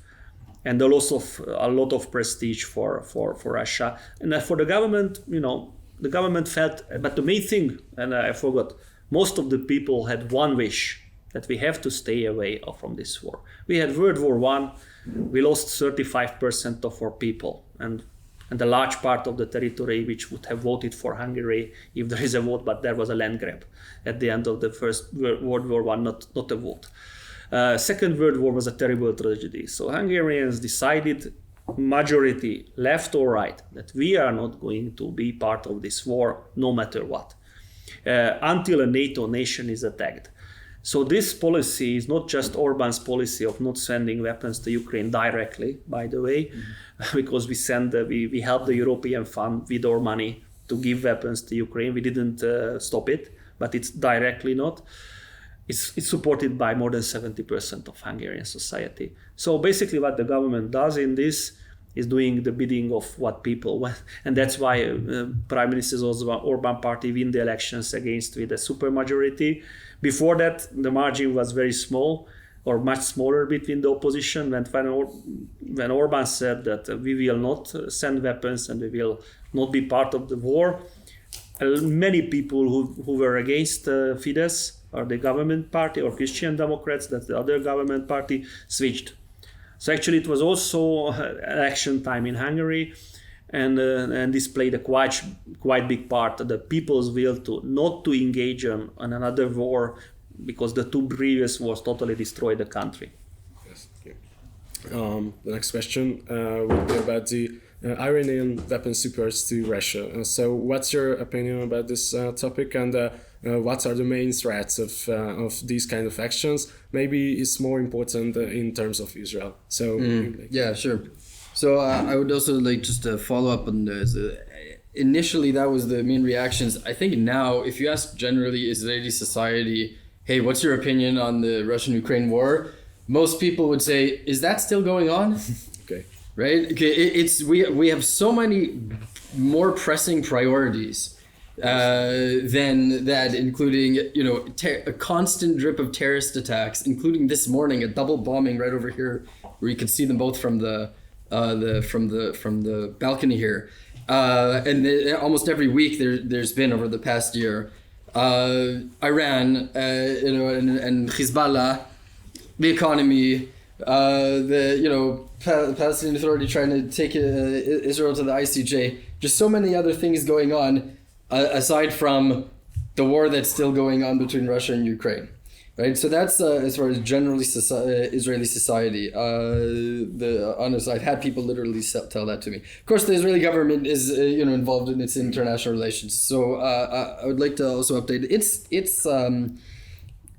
and the loss of a lot of prestige for Russia. And for the government, the government felt, but the main thing, and I forgot, most of the people had one wish, that we have to stay away from this war. We had World War I, we lost 35% of our people, and a large part of the territory which would have voted for Hungary if there is a vote, but there was a land grab at the end of the First World War I, not a vote. Second World War was a terrible tragedy. So Hungarians decided, majority, left or right, that we are not going to be part of this war no matter what, until a NATO nation is attacked. So this policy is not just Orban's policy of not sending weapons to Ukraine directly, by the way, because we helped the European fund with our money to give weapons to Ukraine. We didn't stop it, but it's directly not. it's supported by more than 70% of Hungarian society. So basically what the government does in this is doing the bidding of what people want. And that's why Prime Minister Orban party win the elections against with a supermajority. Before that, the margin was very small or much smaller between the opposition. When Orban said that we will not send weapons and we will not be part of the war, many people who were against Fidesz, or the government party, or Christian Democrats, that's the other government party, switched. So actually it was also election time in Hungary, and this played a quite big part, the people's will not to engage on another war, because the two previous wars totally destroyed the country. Yes. The next question would be about the Iranian weapon supplies to Russia. So what's your opinion about this topic, and what are the main threats of these kind of actions? Maybe it's more important in terms of Israel. So yeah, sure. So I would also like just to follow up on this. Initially, that was the main reactions. I think now, if you ask generally Israeli society, hey, what's your opinion on the Russian-Ukraine war? Most people would say, is that still going on? Okay. Right? Okay, we have so many more pressing priorities than that, including a constant drip of terrorist attacks, including this morning a double bombing right over here, where you could see them both from the balcony here, and almost every week there's been over the past year, Iran, and Hezbollah, the economy, the Palestinian Authority trying to take Israel to the ICJ, just so many other things going on. Aside from the war that's still going on between Russia and Ukraine, right? So that's as far as generally Israeli society. I've had people literally tell that to me. Of course, the Israeli government is involved in its international relations. So I would like to also update. It's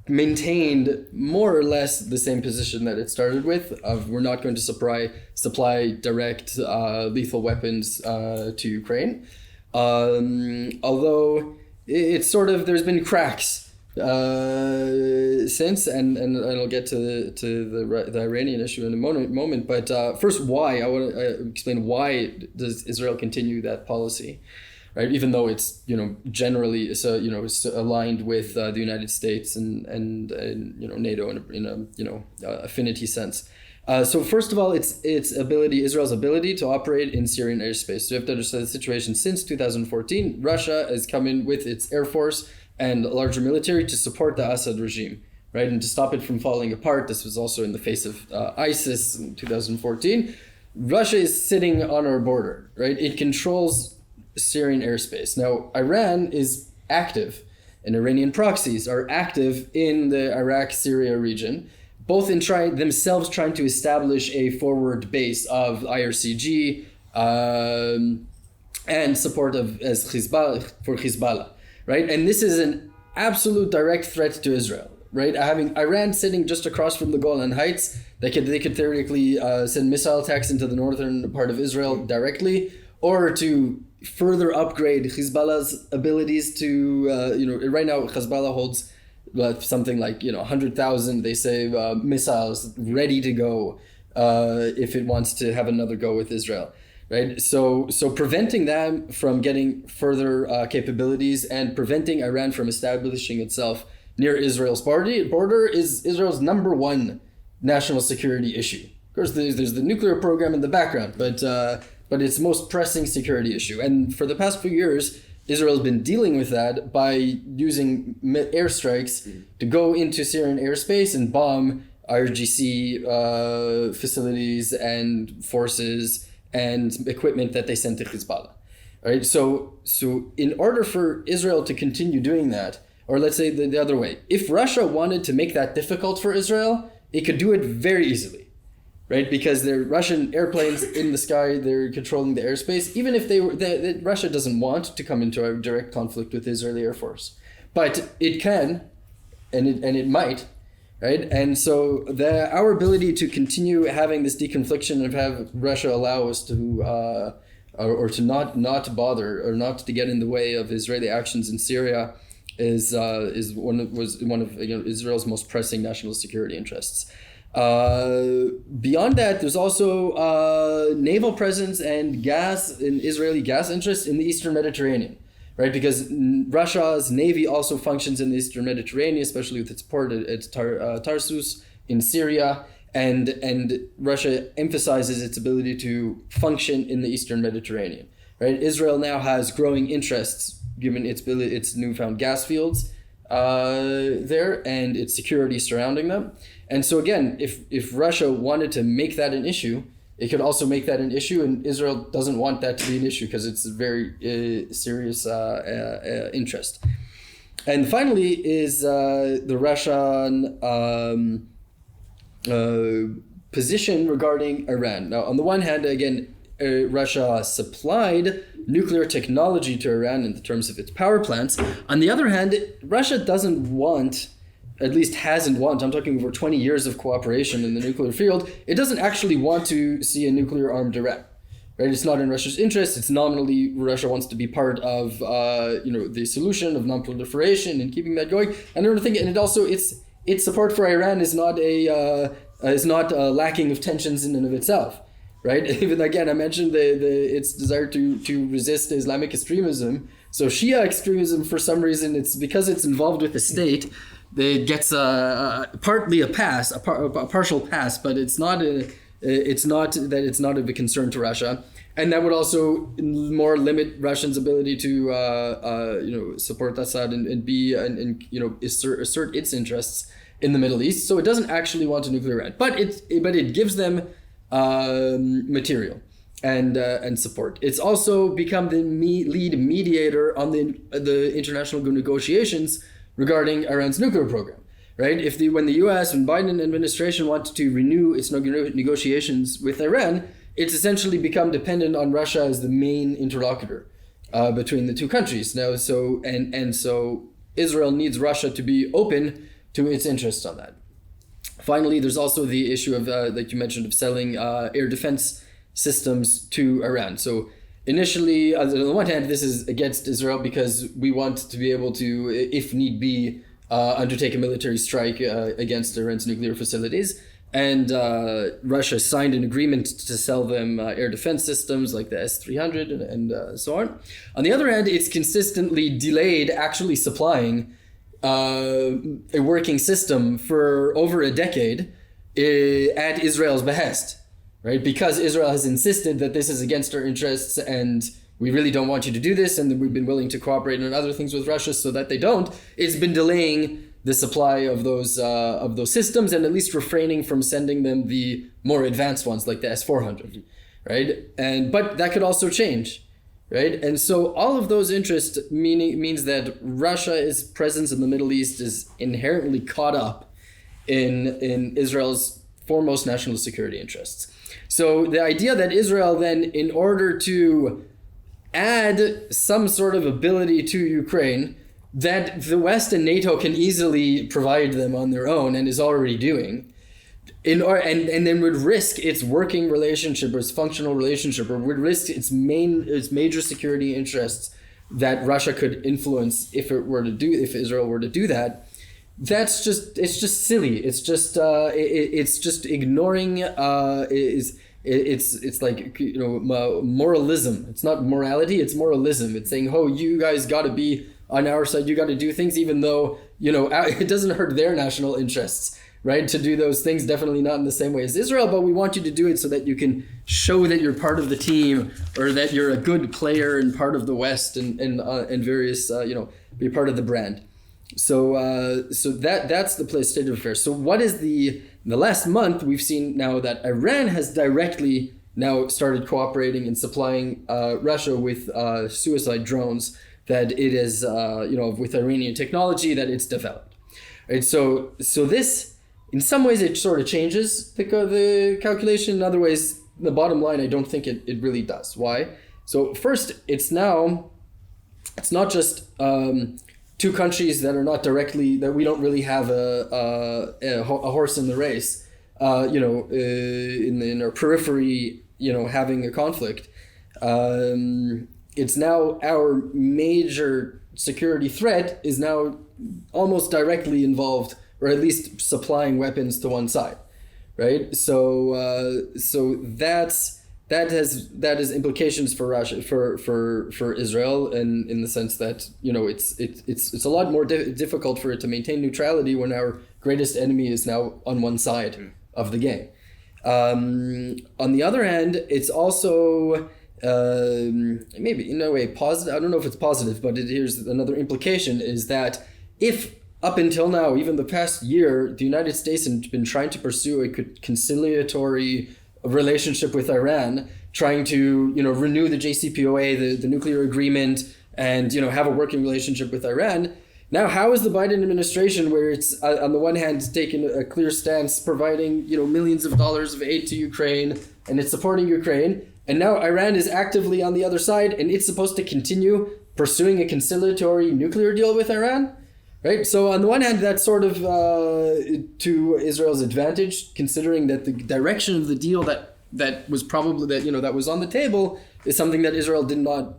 maintained more or less the same position that it started with. Of we're not going to supply direct lethal weapons to Ukraine. Although it's sort of, there's been cracks since, and I'll get to the Iranian issue in a moment. But first, why I want to explain why does Israel continue that policy, right? Even though it's generally it's aligned with the United States and NATO in a affinity sense. So first of all, it's Israel's ability to operate in Syrian airspace. So you have to understand the situation. Since 2014, Russia has come in with its air force and larger military to support the Assad regime, right? And to stop it from falling apart. This was also in the face of ISIS in 2014. Russia is sitting on our border, right? It controls Syrian airspace. Now, Iran is active, and Iranian proxies are active in the Iraq-Syria region, both in trying to establish a forward base of IRCG and support of Hezbollah, right? And this is an absolute direct threat to Israel, right? Having Iran sitting just across from the Golan Heights, they could theoretically send missile attacks into the northern part of Israel directly, or to further upgrade Hezbollah's abilities to, right now Hezbollah holds something like 100,000, they say, missiles ready to go if it wants to have another go with Israel, right? So preventing them from getting further capabilities and preventing Iran from establishing itself near Israel's border is Israel's number one national security issue. Of course, there's the nuclear program in the background, but it's most pressing security issue. And for the past few years, Israel's been dealing with that by using airstrikes to go into Syrian airspace and bomb IRGC facilities and forces and equipment that they sent to Hezbollah. Right? So in order for Israel to continue doing that, or let's say the other way, if Russia wanted to make that difficult for Israel, it could do it very easily. Right, because they're Russian airplanes in the sky, they're controlling the airspace. Even if Russia doesn't want to come into a direct conflict with the Israeli Air Force, but it can, and it might, right? And so our ability to continue having this deconfliction and have Russia allow us to, or to not bother or not to get in the way of Israeli actions in Syria, was one of Israel's most pressing national security interests. Beyond that, there's also naval presence and Israeli gas interests in the Eastern Mediterranean, right? Because Russia's navy also functions in the Eastern Mediterranean, especially with its port at Tarsus in Syria, and Russia emphasizes its ability to function in the Eastern Mediterranean, right? Israel now has growing interests given its newfound gas fields there and its security surrounding them. And so again, if Russia wanted to make that an issue, it could also make that an issue, and Israel doesn't want that to be an issue because it's a very serious interest. And finally is the Russian position regarding Iran. Now, on the one hand, again, Russia supplied nuclear technology to Iran in the terms of its power plants. On the other hand, Russia doesn't want, at least hasn't want, I'm talking over 20 years of cooperation in the nuclear field, it doesn't actually want to see a nuclear armed Iran. Right? It's not in Russia's interest. It's nominally Russia wants to be part of the solution of non-proliferation and keeping that going. And another thing, and it also its support for Iran is not lacking of tensions in and of itself. Right? Even again, I mentioned its desire to resist Islamic extremism. So Shia extremism, for some reason, it's because it's involved with the state, it gets partly a pass, a partial pass, but it's not a big concern to Russia, and that would also more limit Russia's ability to support Assad and assert its interests in the Middle East. So it doesn't actually want a nuclear Iran, but it gives them material and support. It's also become the lead mediator on the international negotiations regarding Iran's nuclear program. Right? When the U.S. and Biden administration wanted to renew its negotiations with Iran, it's essentially become dependent on Russia as the main interlocutor between the two countries now. So Israel needs Russia to be open to its interests on that. Finally, there's also the issue of, like you mentioned, of selling air defense systems to Iran. So initially, on the one hand, this is against Israel because we want to be able to, if need be, undertake a military strike against Iran's nuclear facilities. And Russia signed an agreement to sell them air defense systems like the S-300 and so on. On the other hand, it's consistently delayed actually supplying a working system for over a decade at Israel's behest, right? Because Israel has insisted that this is against our interests and we really don't want you to do this, and we've been willing to cooperate on other things with Russia so that they don't. It's been delaying the supply of those systems and at least refraining from sending them the more advanced ones like the S-400, right? But that could also change, right? And so all of those interests means that Russia's presence in the Middle East is inherently caught up in Israel's foremost national security interests. So the idea that Israel then, in order to add some sort of ability to Ukraine that the West and NATO can easily provide them on their own and is already doing, and then would risk its working relationship or its functional relationship, or would risk its major security interests that Russia could influence if Israel were to do that. It's just silly. It's just ignoring It's like, moralism. It's not morality, it's moralism. It's saying, oh, you guys got to be on our side. You got to do things even though, it doesn't hurt their national interests, right? To do those things, definitely not in the same way as Israel, but we want you to do it so that you can show that you're part of the team or that you're a good player and part of the West and various, be part of the brand. So that's the state of affairs. So what is in the last month, we've seen now that Iran has directly now started cooperating and supplying Russia with suicide drones that it is, with Iranian technology that it's developed. Right? So this, in some ways, it sort of changes the calculation. In other ways, the bottom line, I don't think it really does. Why? So first, it's not just two countries that are not directly, that we don't really have a horse in the race, in our periphery, having a conflict. It's now our major security threat is now almost directly involved, or at least supplying weapons to one side, right? So that has implications for Russia, for Israel, in the sense that it's a lot more difficult for it to maintain neutrality when our greatest enemy is now on one side of the game. On the other hand, it's also maybe in a way positive. I don't know if it's positive, but here's another implication: is that if up until now, even the past year, the United States has been trying to pursue a conciliatory relationship with Iran, trying to renew the JCPOA, the nuclear agreement, and have a working relationship with Iran. Now, how is the Biden administration, where it's on the one hand taken a clear stance, providing millions of dollars of aid to Ukraine, and it's supporting Ukraine, and now Iran is actively on the other side, and it's supposed to continue pursuing a conciliatory nuclear deal with Iran? Right. So on the one hand, that's sort of to Israel's advantage, considering that the direction of the deal that was probably that was on the table is something that Israel did not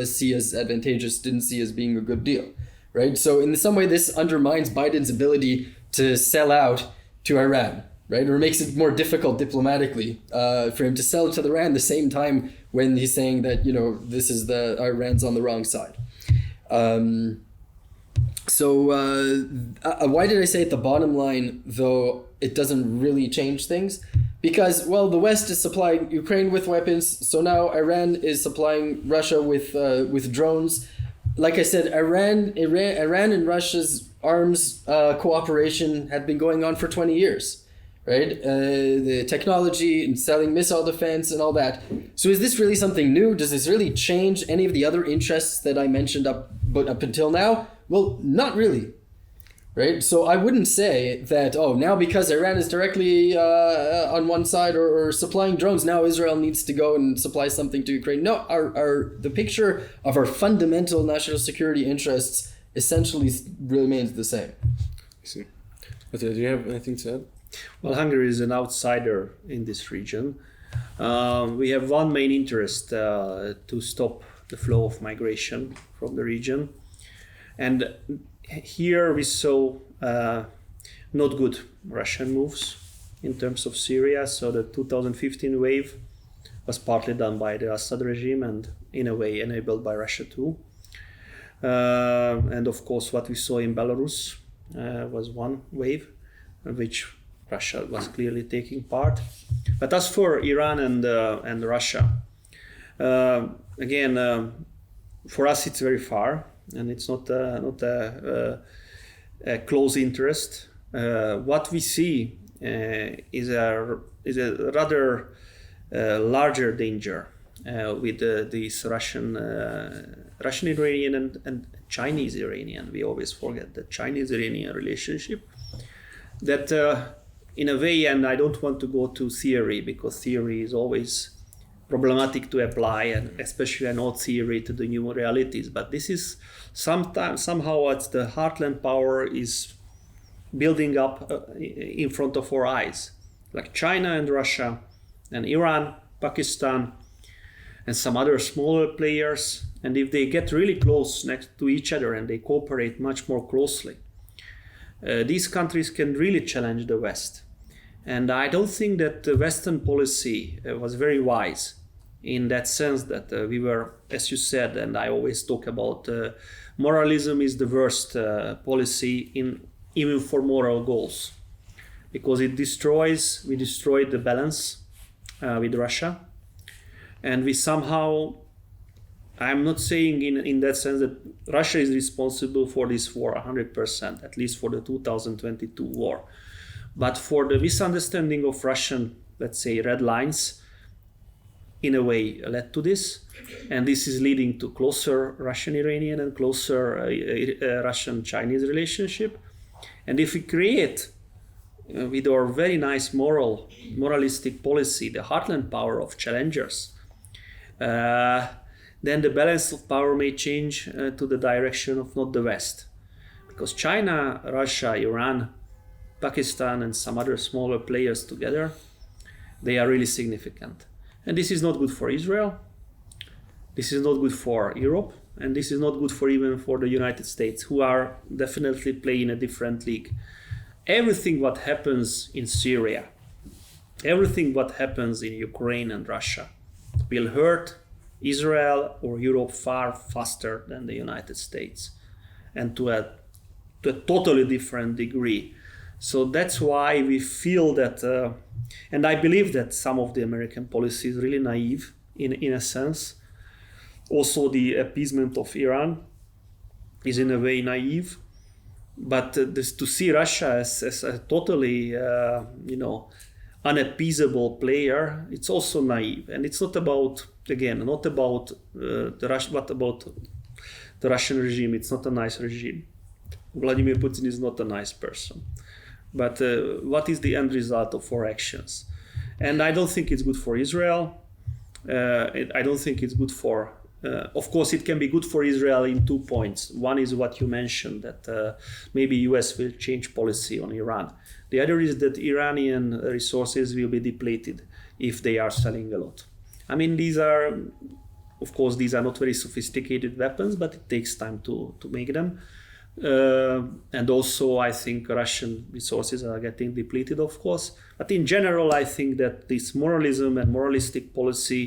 see as advantageous, didn't see as being a good deal. Right. So in some way, this undermines Biden's ability to sell out to Iran. Right. Or makes it more difficult diplomatically for him to sell to Iran the same time when he's saying that this is Iran's on the wrong side. So why did I say at the bottom line, though, it doesn't really change things? Because, well, the West is supplying Ukraine with weapons, so now Iran is supplying Russia with drones. Like I said, Iran and Russia's arms cooperation had been going on for 20 years, right? The technology and selling missile defense and all that. So is this really something new? Does this really change any of the other interests that I mentioned up until now? Well, not really, right? So I wouldn't say that, now because Iran is directly on one side or supplying drones, now Israel needs to go and supply something to Ukraine. No, the picture of our fundamental national security interests essentially remains the same. I see. But do you have anything to add? Well, Hungary is an outsider in this region. We have one main interest to stop the flow of migration from the region. And here we saw not good Russian moves in terms of Syria. So the 2015 wave was partly done by the Assad regime and in a way enabled by Russia too. And of course what we saw in Belarus was one wave in which Russia was clearly taking part. But as for Iran and Russia, again, for us it's very far. And it's not a close interest. What we see is a rather larger danger with this Russian Iranian and Chinese Iranian. We always forget the Chinese Iranian relationship. That in a way, and I don't want to go to theory because theory is always problematic to apply, and especially an old theory to the new realities. But this is somehow it's the heartland power is building up in front of our eyes, like China and Russia and Iran, Pakistan, and some other smaller players. And if they get really close next to each other and they cooperate much more closely, these countries can really challenge the West. And I don't think that the Western policy was very wise in that sense that we were, as you said, and I always talk about moralism is the worst policy even for moral goals, because we destroyed the balance with Russia. And we somehow, I'm not saying in that sense that Russia is responsible for this war 100%, at least for the 2022 war. But for the misunderstanding of Russian, let's say, red lines, in a way led to this. And this is leading to closer Russian-Iranian and closer Russian-Chinese relationship. And if we create, with our very nice moralistic policy, the heartland power of challengers, then the balance of power may change to the direction of not the West. Because China, Russia, Iran, Pakistan, and some other smaller players together, they are really significant. And this is not good for Israel. This is not good for Europe. and this is not good for even for the United States, who are definitely playing a different league. Everything what happens in Syria, everything what happens in Ukraine and Russia will hurt Israel or Europe far faster than the United States, and to a totally different degree. So that's why we feel that, and I believe that some of the American policy is really naive in a sense. Also, the appeasement of Iran is in a way naive. But to see Russia as a totally, unappeasable player, it's also naive. And it's not about, again, not about what about the Russian regime. It's not a nice regime. Vladimir Putin is not a nice person. But what is the end result of our actions? And I don't think it's good for Israel. I don't think it's good for... of course, it can be good for Israel in 2 points. One is what you mentioned, that maybe US will change policy on Iran. The other is that Iranian resources will be depleted if they are selling a lot. I mean, these are not very sophisticated weapons, but it takes time to make them. And also, I think Russian resources are getting depleted, of course. But in general, I think that this moralism and moralistic policy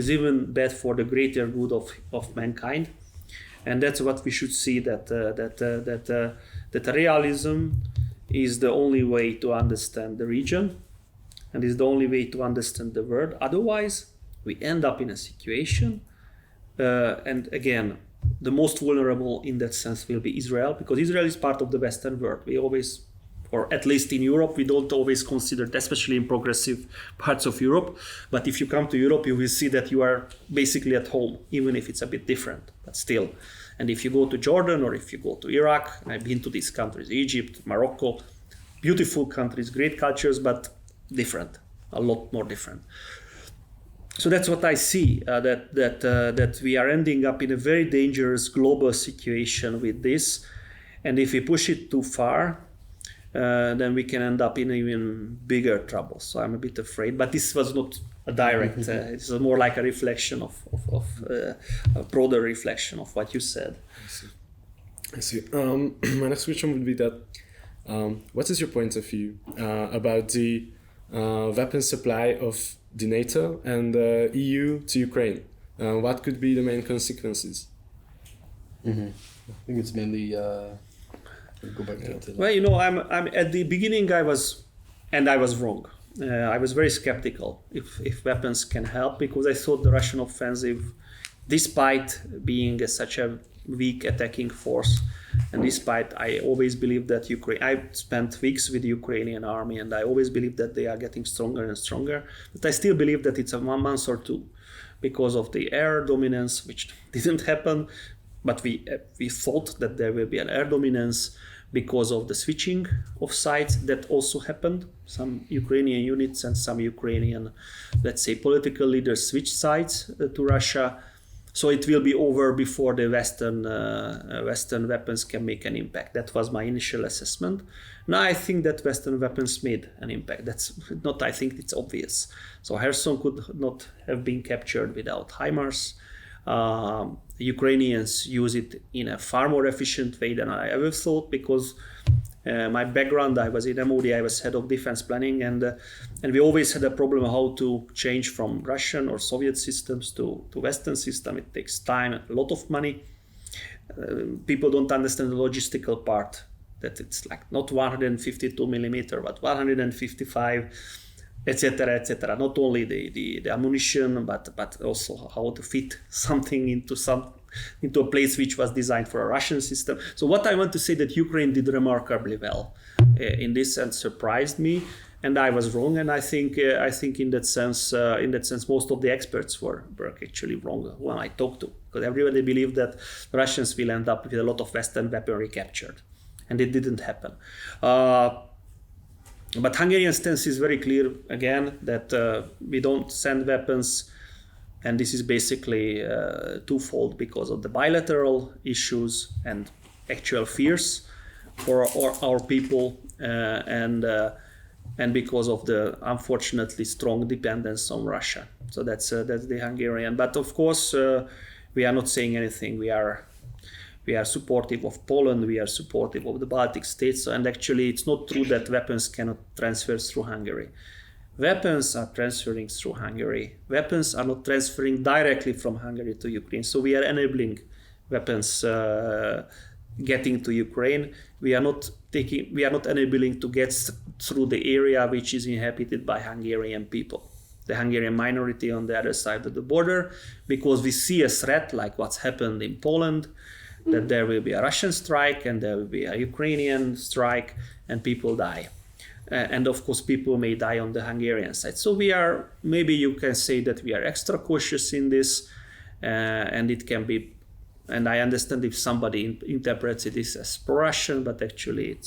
is even bad for the greater good of mankind. And that's what we should see, that realism is the only way to understand the region and is the only way to understand the world. Otherwise, we end up in a situation, and again, the most vulnerable in that sense will be Israel, because Israel is part of the Western world. We always, or at least in Europe, we don't always consider it, especially in progressive parts of Europe. But if you come to Europe, you will see that you are basically at home, even if it's a bit different, but still. And if you go to Jordan or if you go to Iraq, and I've been to these countries, Egypt, Morocco, beautiful countries, great cultures, but different, a lot more different. So that's what I see, that we are ending up in a very dangerous global situation with this. And if we push it too far, then we can end up in even bigger trouble. So I'm a bit afraid. But this was not a direct, it's more like a reflection of a broader reflection of what you said. I see. My next question would be that, what is your point of view about the weapon supply of the NATO and the EU to Ukraine? What could be the main consequences? I think it's mainly... Go back to that. Well, I'm at the beginning I was wrong. I was very skeptical if weapons can help, because I thought the Russian offensive, despite being such a weak attacking force, and despite I always believed that I spent weeks with the Ukrainian army, and I always believed that they are getting stronger and stronger. But I still believe that it's a 1 month or two, because of the air dominance, which didn't happen. But we thought that there will be an air dominance because of the switching of sides that also happened. Some Ukrainian units and some Ukrainian, let's say, political leaders switched sides to Russia. So it will be over before the Western weapons can make an impact. That was my initial assessment. Now I think that Western weapons made an impact. That's not, I think it's obvious. So Kherson could not have been captured without HIMARS. Ukrainians use it in a far more efficient way than I ever thought, because my background, I was in MOD, I was head of defense planning, and we always had a problem how to change from Russian or Soviet systems to Western system. It takes time and a lot of money. People don't understand the logistical part, that it's like not 152 millimeter, but 155, etc., etc. Not only the ammunition, but also how to fit something into a place which was designed for a Russian system. So what I want to say, that Ukraine did remarkably well in this and surprised me, and I was wrong. And I think in that sense, most of the experts were actually wrong when I talked to, because everybody believed that the Russians will end up with a lot of Western weaponry captured, and it didn't happen. But Hungarian stance is very clear, again, that we don't send weapons, and this is basically twofold, because of the bilateral issues and actual fears for our people, and because of the unfortunately strong dependence on Russia. So that's the Hungarian. But of course, we are not saying anything. We are supportive of Poland. We are supportive of the Baltic states. And actually, it's not true that weapons cannot transfer through Hungary. Weapons are transferring through Hungary. Weapons are not transferring directly from Hungary to Ukraine. So we are enabling weapons getting to Ukraine. We are not enabling to get through the area which is inhabited by Hungarian people, the Hungarian minority on the other side of the border, because we see a threat like what's happened in Poland, that there will be a Russian strike and there will be a Ukrainian strike and people die. And of course, people may die on the Hungarian side. So maybe you can say that we are extra cautious in this, and it can be, and I understand if somebody interprets it as pro-Russian, but actually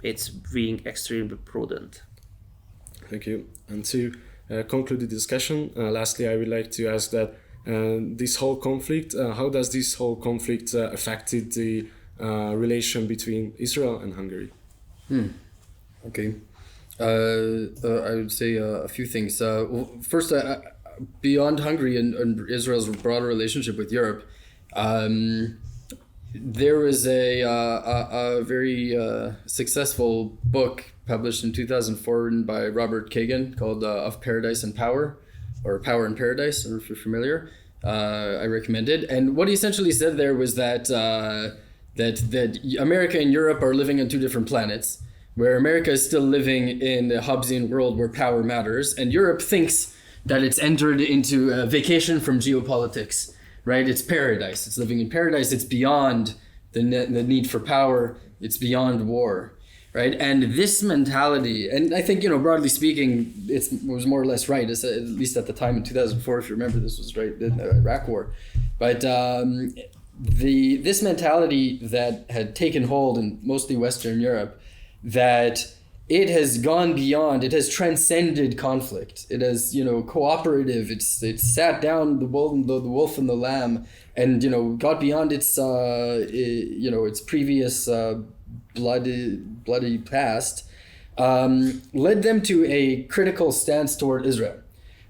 it's being extremely prudent. Thank you. And to conclude the discussion, lastly, I would like to ask that this whole conflict, how does this whole conflict affected the relation between Israel and Hungary? Okay. I would say a few things. First, beyond Hungary and Israel's broader relationship with Europe, there was a very successful book published in 2004 by Robert Kagan called Of Paradise and Power, or Power and Paradise, if you're familiar. I recommend it. And what he essentially said there was that America and Europe are living on two different planets, where America is still living in the Hobbesian world where power matters, and Europe thinks that it's entered into a vacation from geopolitics, right? It's paradise. It's living in paradise. It's beyond the need for power. It's beyond war, right? And this mentality, and I think, broadly speaking, it was more or less right, at least at the time in 2004, if you remember, this was right in the Iraq War. But this mentality that had taken hold in mostly Western Europe, that it has gone beyond, it has transcended conflict. It has, cooperative. It's sat down the wolf and the lamb, and got beyond its its previous bloody past, led them to a critical stance toward Israel,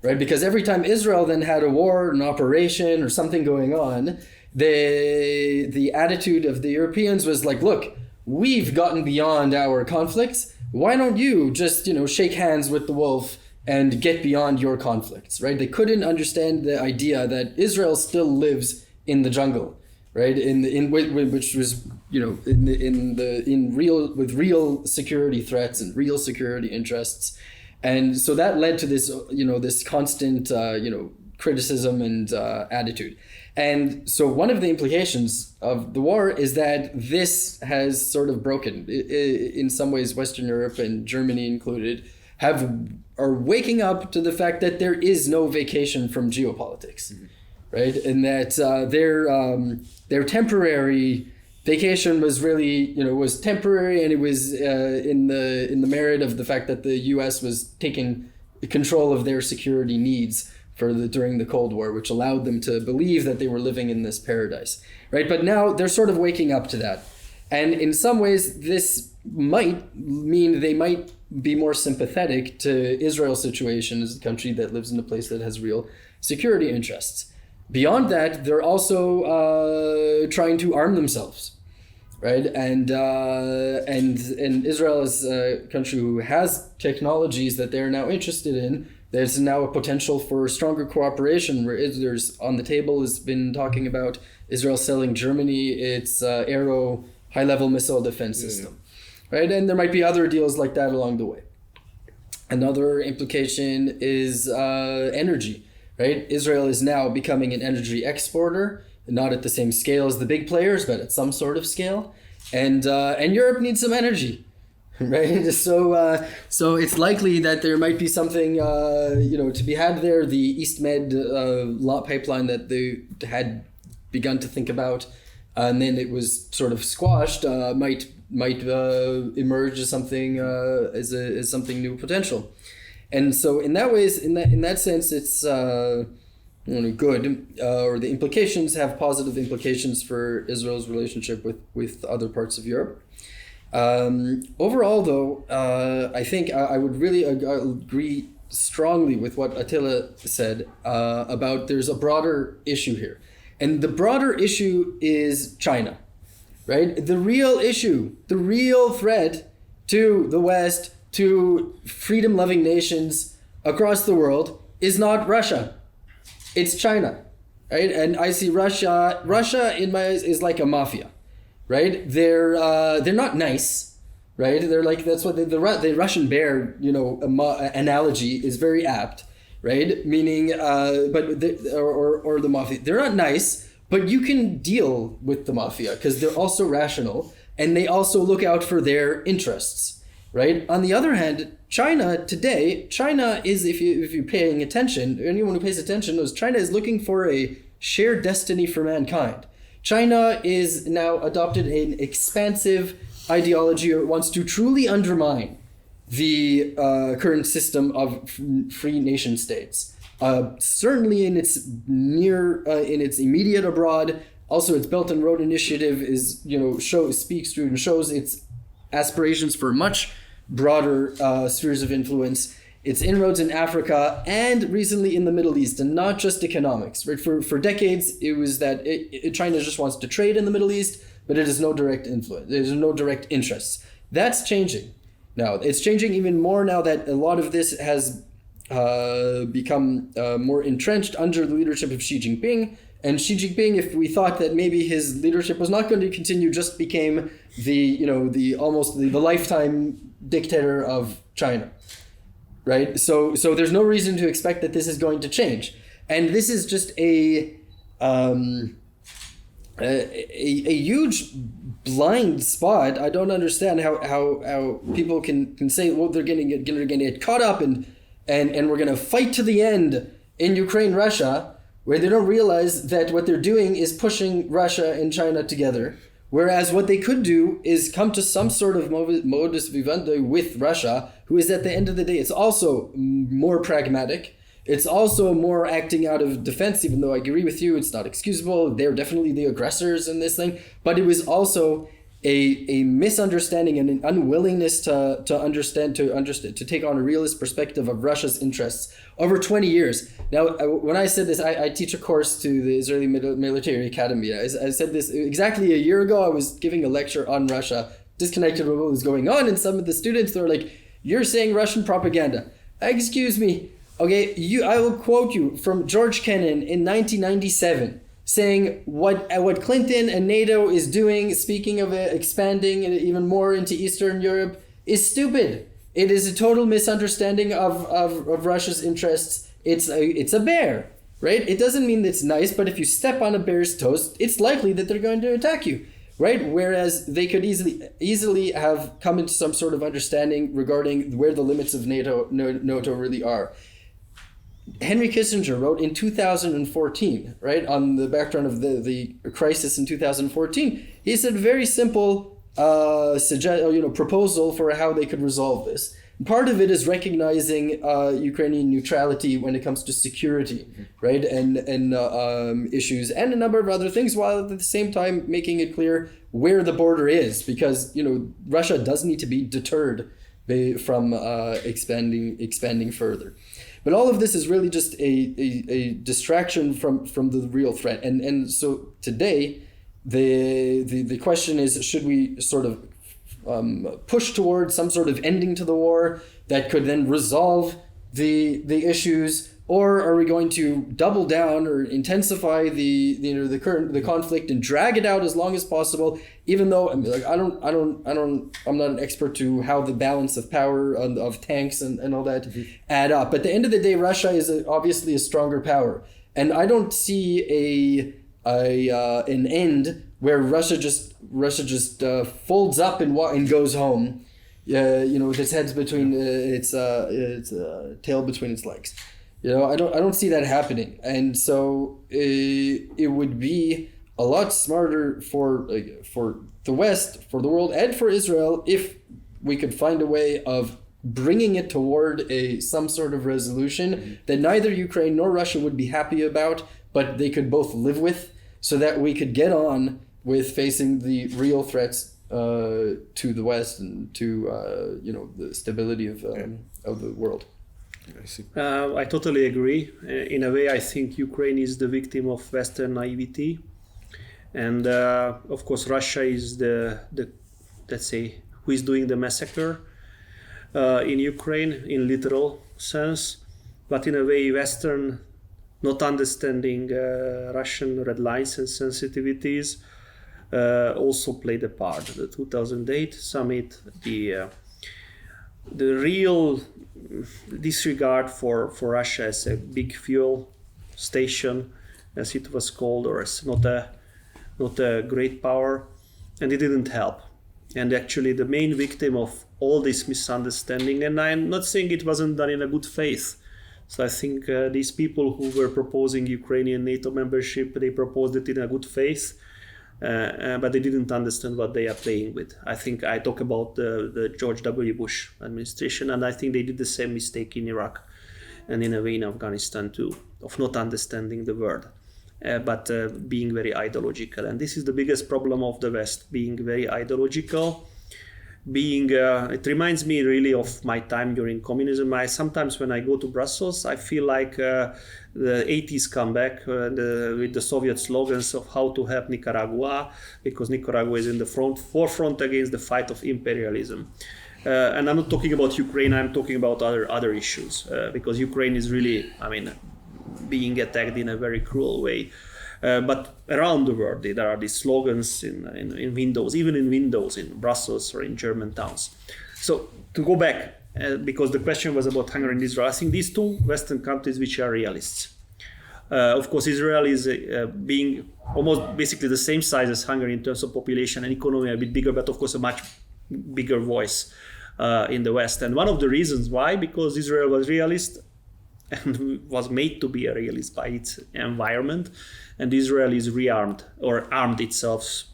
right? Because every time Israel then had a war, an operation, or something going on, the attitude of the Europeans was like, look, we've gotten beyond our conflicts. Why don't you just, shake hands with the wolf and get beyond your conflicts, right? They couldn't understand the idea that Israel still lives in the jungle, right? Which was, with real security threats and real security interests. And so that led to this, this constant, criticism and attitude. And so one of the implications of the war is that this has sort of broken. In some ways, Western Europe and Germany included are waking up to the fact that there is no vacation from geopolitics, right? And that their temporary vacation was really, was temporary, and it was in the merit of the fact that the U.S. was taking control of their security needs during the Cold War, which allowed them to believe that they were living in this paradise, right? But now they're sort of waking up to that. And in some ways, this might mean they might be more sympathetic to Israel's situation as a country that lives in a place that has real security interests. Beyond that, they're also trying to arm themselves, right? And Israel is a country who has technologies that they're now interested in. There's now a potential for stronger cooperation, where there's on the table has been talking about Israel selling Germany its Arrow high-level missile defense system, right? And there might be other deals like that along the way. Another implication is energy, right? Israel is now becoming an energy exporter, not at the same scale as the big players, but at some sort of scale. And Europe needs some energy. Right, so it's likely that there might be something to be had there. The East Med pipeline that they had begun to think about, and then it was sort of squashed, might emerge as something as something new potential. And so in that sense, it's good, or the implications have positive implications for Israel's relationship with other parts of Europe. Overall, though, I think I would really agree strongly with what Attila said about there's a broader issue here. And the broader issue is China, right? The real issue, the real threat to the West, to freedom-loving nations across the world is not Russia. It's China, right? And I see Russia in my eyes is like a mafia, right? They're not nice, right? They're like, that's what the Russian bear, analogy is very apt, right? Meaning, or the mafia. They're not nice, but you can deal with the mafia because they're also rational and they also look out for their interests, right? On the other hand, China is, if you're paying attention, anyone who pays attention knows China is looking for a shared destiny for mankind. China is now adopted an expansive ideology, or wants to truly undermine the current system of free nation states. Certainly in its immediate abroad. Also, its Belt and Road Initiative speaks to and shows its aspirations for much broader spheres of influence. Its inroads in Africa and recently in the Middle East, and not just economics. Right? For decades, it was that China just wants to trade in the Middle East, but it has no direct influence. There's no direct interests. That's changing now. It's changing even more now that a lot of this has become more entrenched under the leadership of Xi Jinping. And Xi Jinping, if we thought that maybe his leadership was not going to continue, just became the lifetime dictator of China, right? So there's no reason to expect that this is going to change. And this is just a huge blind spot. I don't understand how people can say, well, they're going to get caught up and we're going to fight to the end in Ukraine, Russia, where they don't realize that what they're doing is pushing Russia and China together. Whereas what they could do is come to some sort of modus vivendi with Russia, who is at the end of the day, it's also more pragmatic. It's also more acting out of defense, even though I agree with you, it's not excusable. They're definitely the aggressors in this thing. But it was also a misunderstanding and an unwillingness to take on a realist perspective of Russia's interests over 20 years. Now, when I said this, I teach a course to the Israeli Military Academy. I said this exactly a year ago. I was giving a lecture on Russia, disconnected from what was going on, and some of the students were like, "You're saying Russian propaganda." Excuse me. Okay, I will quote you from George Kennan in 1997. Saying what Clinton and NATO is doing, speaking of expanding even more into Eastern Europe, is stupid. It is a total misunderstanding of Russia's interests. It's a bear, right? It doesn't mean it's nice, but if you step on a bear's toes, it's likely that they're going to attack you, right? Whereas they could easily have come into some sort of understanding regarding where the limits of NATO really are. Henry Kissinger wrote in 2014, right, on the background of the crisis in 2014, he said very simple proposal for how they could resolve this. Part of it is recognizing Ukrainian neutrality when it comes to security, right, and issues, and a number of other things, while at the same time making it clear where the border is, because Russia does need to be deterred from expanding further. But all of this is really just a distraction from the real threat. And so today, the question is, should we sort of push towards some sort of ending to the war that could then resolve the issues, or are we going to double down or intensify the conflict and drag it out as long as possible? Even though I'm not an expert to how the balance of power of tanks and all that add up. But at the end of the day, Russia is obviously a stronger power, and I don't see an end where Russia just folds up and goes home, with its head between its tail between its legs. I don't see that happening, and so it would be a lot smarter for the West, for the world, and for Israel if we could find a way of bringing it toward some sort of resolution that neither Ukraine nor Russia would be happy about, but they could both live with, so that we could get on with facing the real threats to the West and to the stability of the world. I see. I totally agree. In a way, I think Ukraine is the victim of Western naivety. And of course, Russia is the let's say, who is doing the massacre in Ukraine in literal sense. But in a way, Western not understanding Russian red lines and sensitivities also played a part. The 2008 summit, the real disregard for Russia as a big fuel station, as it was called, or as not a great power, and it didn't help. And actually the main victim of all this misunderstanding, and I'm not saying it wasn't done in a good faith. So I think these people who were proposing Ukrainian NATO membership, they proposed it in a good faith, but they didn't understand what they are playing with. I think I talk about the George W. Bush administration, and I think they did the same mistake in Iraq and in a way in Afghanistan too, of not understanding the word, but being very ideological. And this is the biggest problem of the West, being very ideological. It reminds me really of my time during communism. Sometimes when I go to Brussels, I feel like the 80s come back with the Soviet slogans of how to help Nicaragua, because Nicaragua is in the forefront against the fight of imperialism. And I'm not talking about Ukraine, I'm talking about other issues, because Ukraine is really, being attacked in a very cruel way. But around the world, there are these slogans in windows, even in windows in Brussels or in German towns. So to go back, because the question was about Hungary and Israel, I think these two Western countries which are realists. Of course, Israel is being almost basically the same size as Hungary in terms of population and economy, a bit bigger, but of course a much bigger voice in the West. And one of the reasons why, because Israel was realist and was made to be a realist by its environment, and Israel is rearmed or armed itself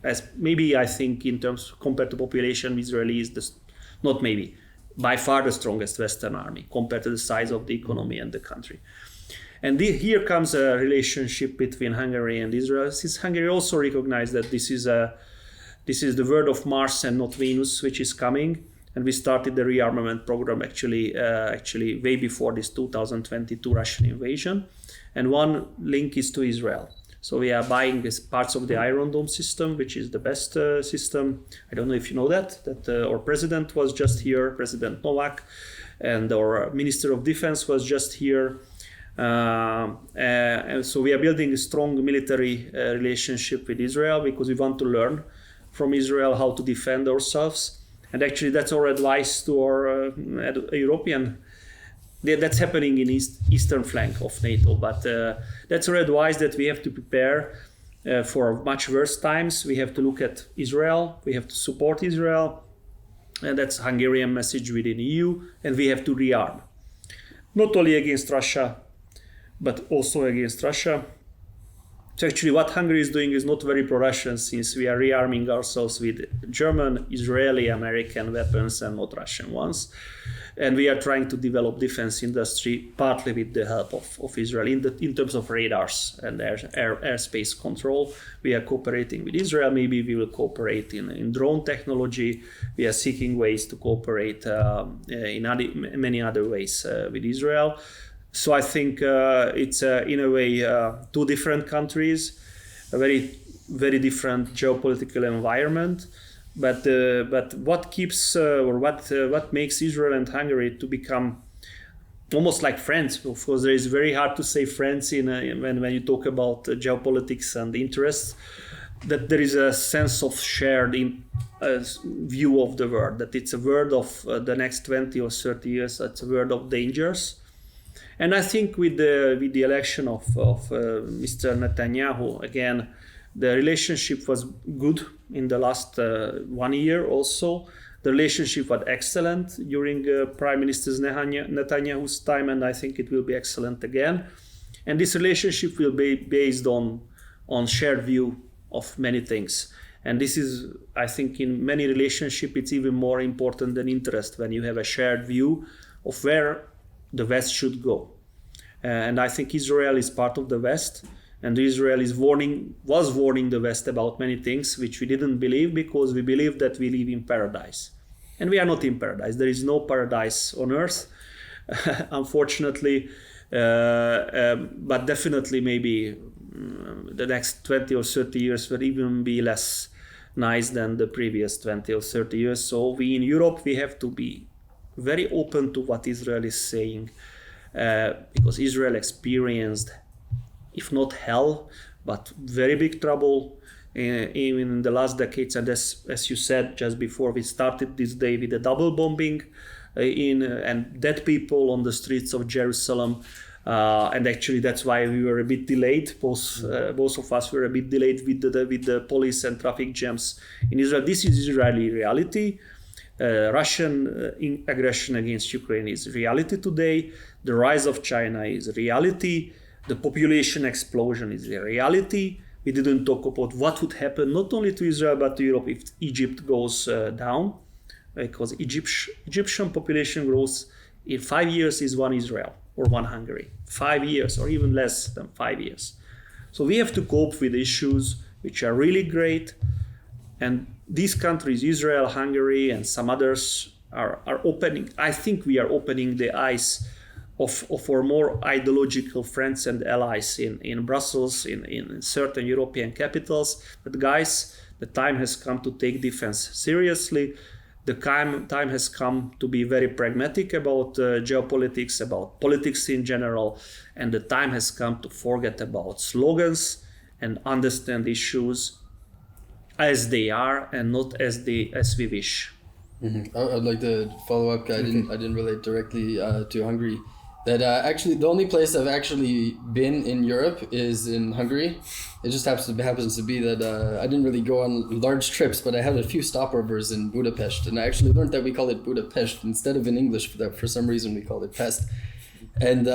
as maybe, I think, in terms compared to population, Israel is not maybe, by far the strongest Western army compared to the size of the economy and the country. And here comes a relationship between Hungary and Israel, since Hungary also recognized that this is the word of Mars and not Venus, which is coming. And we started the rearmament program actually way before this 2022 Russian invasion. And one link is to Israel. So we are buying these parts of the Iron Dome system, which is the best system. I don't know if you know that our president was just here, President Novak, and our Minister of Defense was just here. And so we are building a strong military relationship with Israel because we want to learn from Israel how to defend ourselves. And actually that's our advice to our European. That's happening in eastern flank of NATO, but that's our advice that we have to prepare for much worse times. We have to look at Israel, we have to support Israel, and that's Hungarian message within EU, and we have to rearm. Not only against Russia, but also against Russia. So actually what Hungary is doing is not very pro-Russian, since we are rearming ourselves with German, Israeli, American weapons and not Russian ones. And we are trying to develop defense industry partly with the help of Israel in terms of radars and airspace control. We are cooperating with Israel. Maybe we will cooperate in drone technology. We are seeking ways to cooperate in many other ways with Israel. So I think it's in a way two different countries, a very, very different geopolitical environment. But what keeps what makes Israel and Hungary to become almost like friends? Of course, it's very hard to say friends when you talk about geopolitics and interests. That there is a sense of shared view of the world. That it's a world of the next 20 or 30 years. It's a world of dangers. And I think with the election of Mr. Netanyahu again, the relationship was good in the last 1 year also. The relationship was excellent during Prime Minister Netanyahu's time, and I think it will be excellent again. And this relationship will be based on shared view of many things. And this is, I think, in many relationships, it's even more important than interest when you have a shared view of where the West should go. And I think Israel is part of the West. And Israel was warning the West about many things which we didn't believe, because we believe that we live in paradise. And we are not in paradise. There is no paradise on earth. unfortunately. But definitely maybe the next 20 or 30 years will even be less nice than the previous 20 or 30 years. So we in Europe, we have to be very open to what Israel is saying, because Israel experienced, if not hell, but very big trouble even in the last decades. And as you said just before, we started this day with a double bombing and dead people on the streets of Jerusalem. And actually, that's why we were a bit delayed. Both of us were a bit delayed with the police and traffic jams in Israel. This is Israeli reality. Russian aggression against Ukraine is reality today. The rise of China is reality. The population explosion is a reality. We didn't talk about what would happen not only to Israel but to Europe if Egypt goes down, because Egyptian population growth in 5 years is one Israel or one Hungary. 5 years or even less than 5 years. So we have to cope with issues which are really great. And these countries, Israel, Hungary, and some others, are opening. I think we are opening the eyes of our more ideological friends and allies in Brussels, in certain European capitals. But guys, the time has come to take defense seriously. The time has come to be very pragmatic about geopolitics, about politics in general. And the time has come to forget about slogans and understand issues as they are and not as we wish. Mm-hmm. I'd like to follow up. I didn't relate directly to Hungary. That actually the only place I've actually been in Europe is in Hungary. It just happens to be that I didn't really go on large trips, but I had a few stopovers in Budapest, and I actually learned that we call it Budapest instead of in English. For some reason we call it Pest. And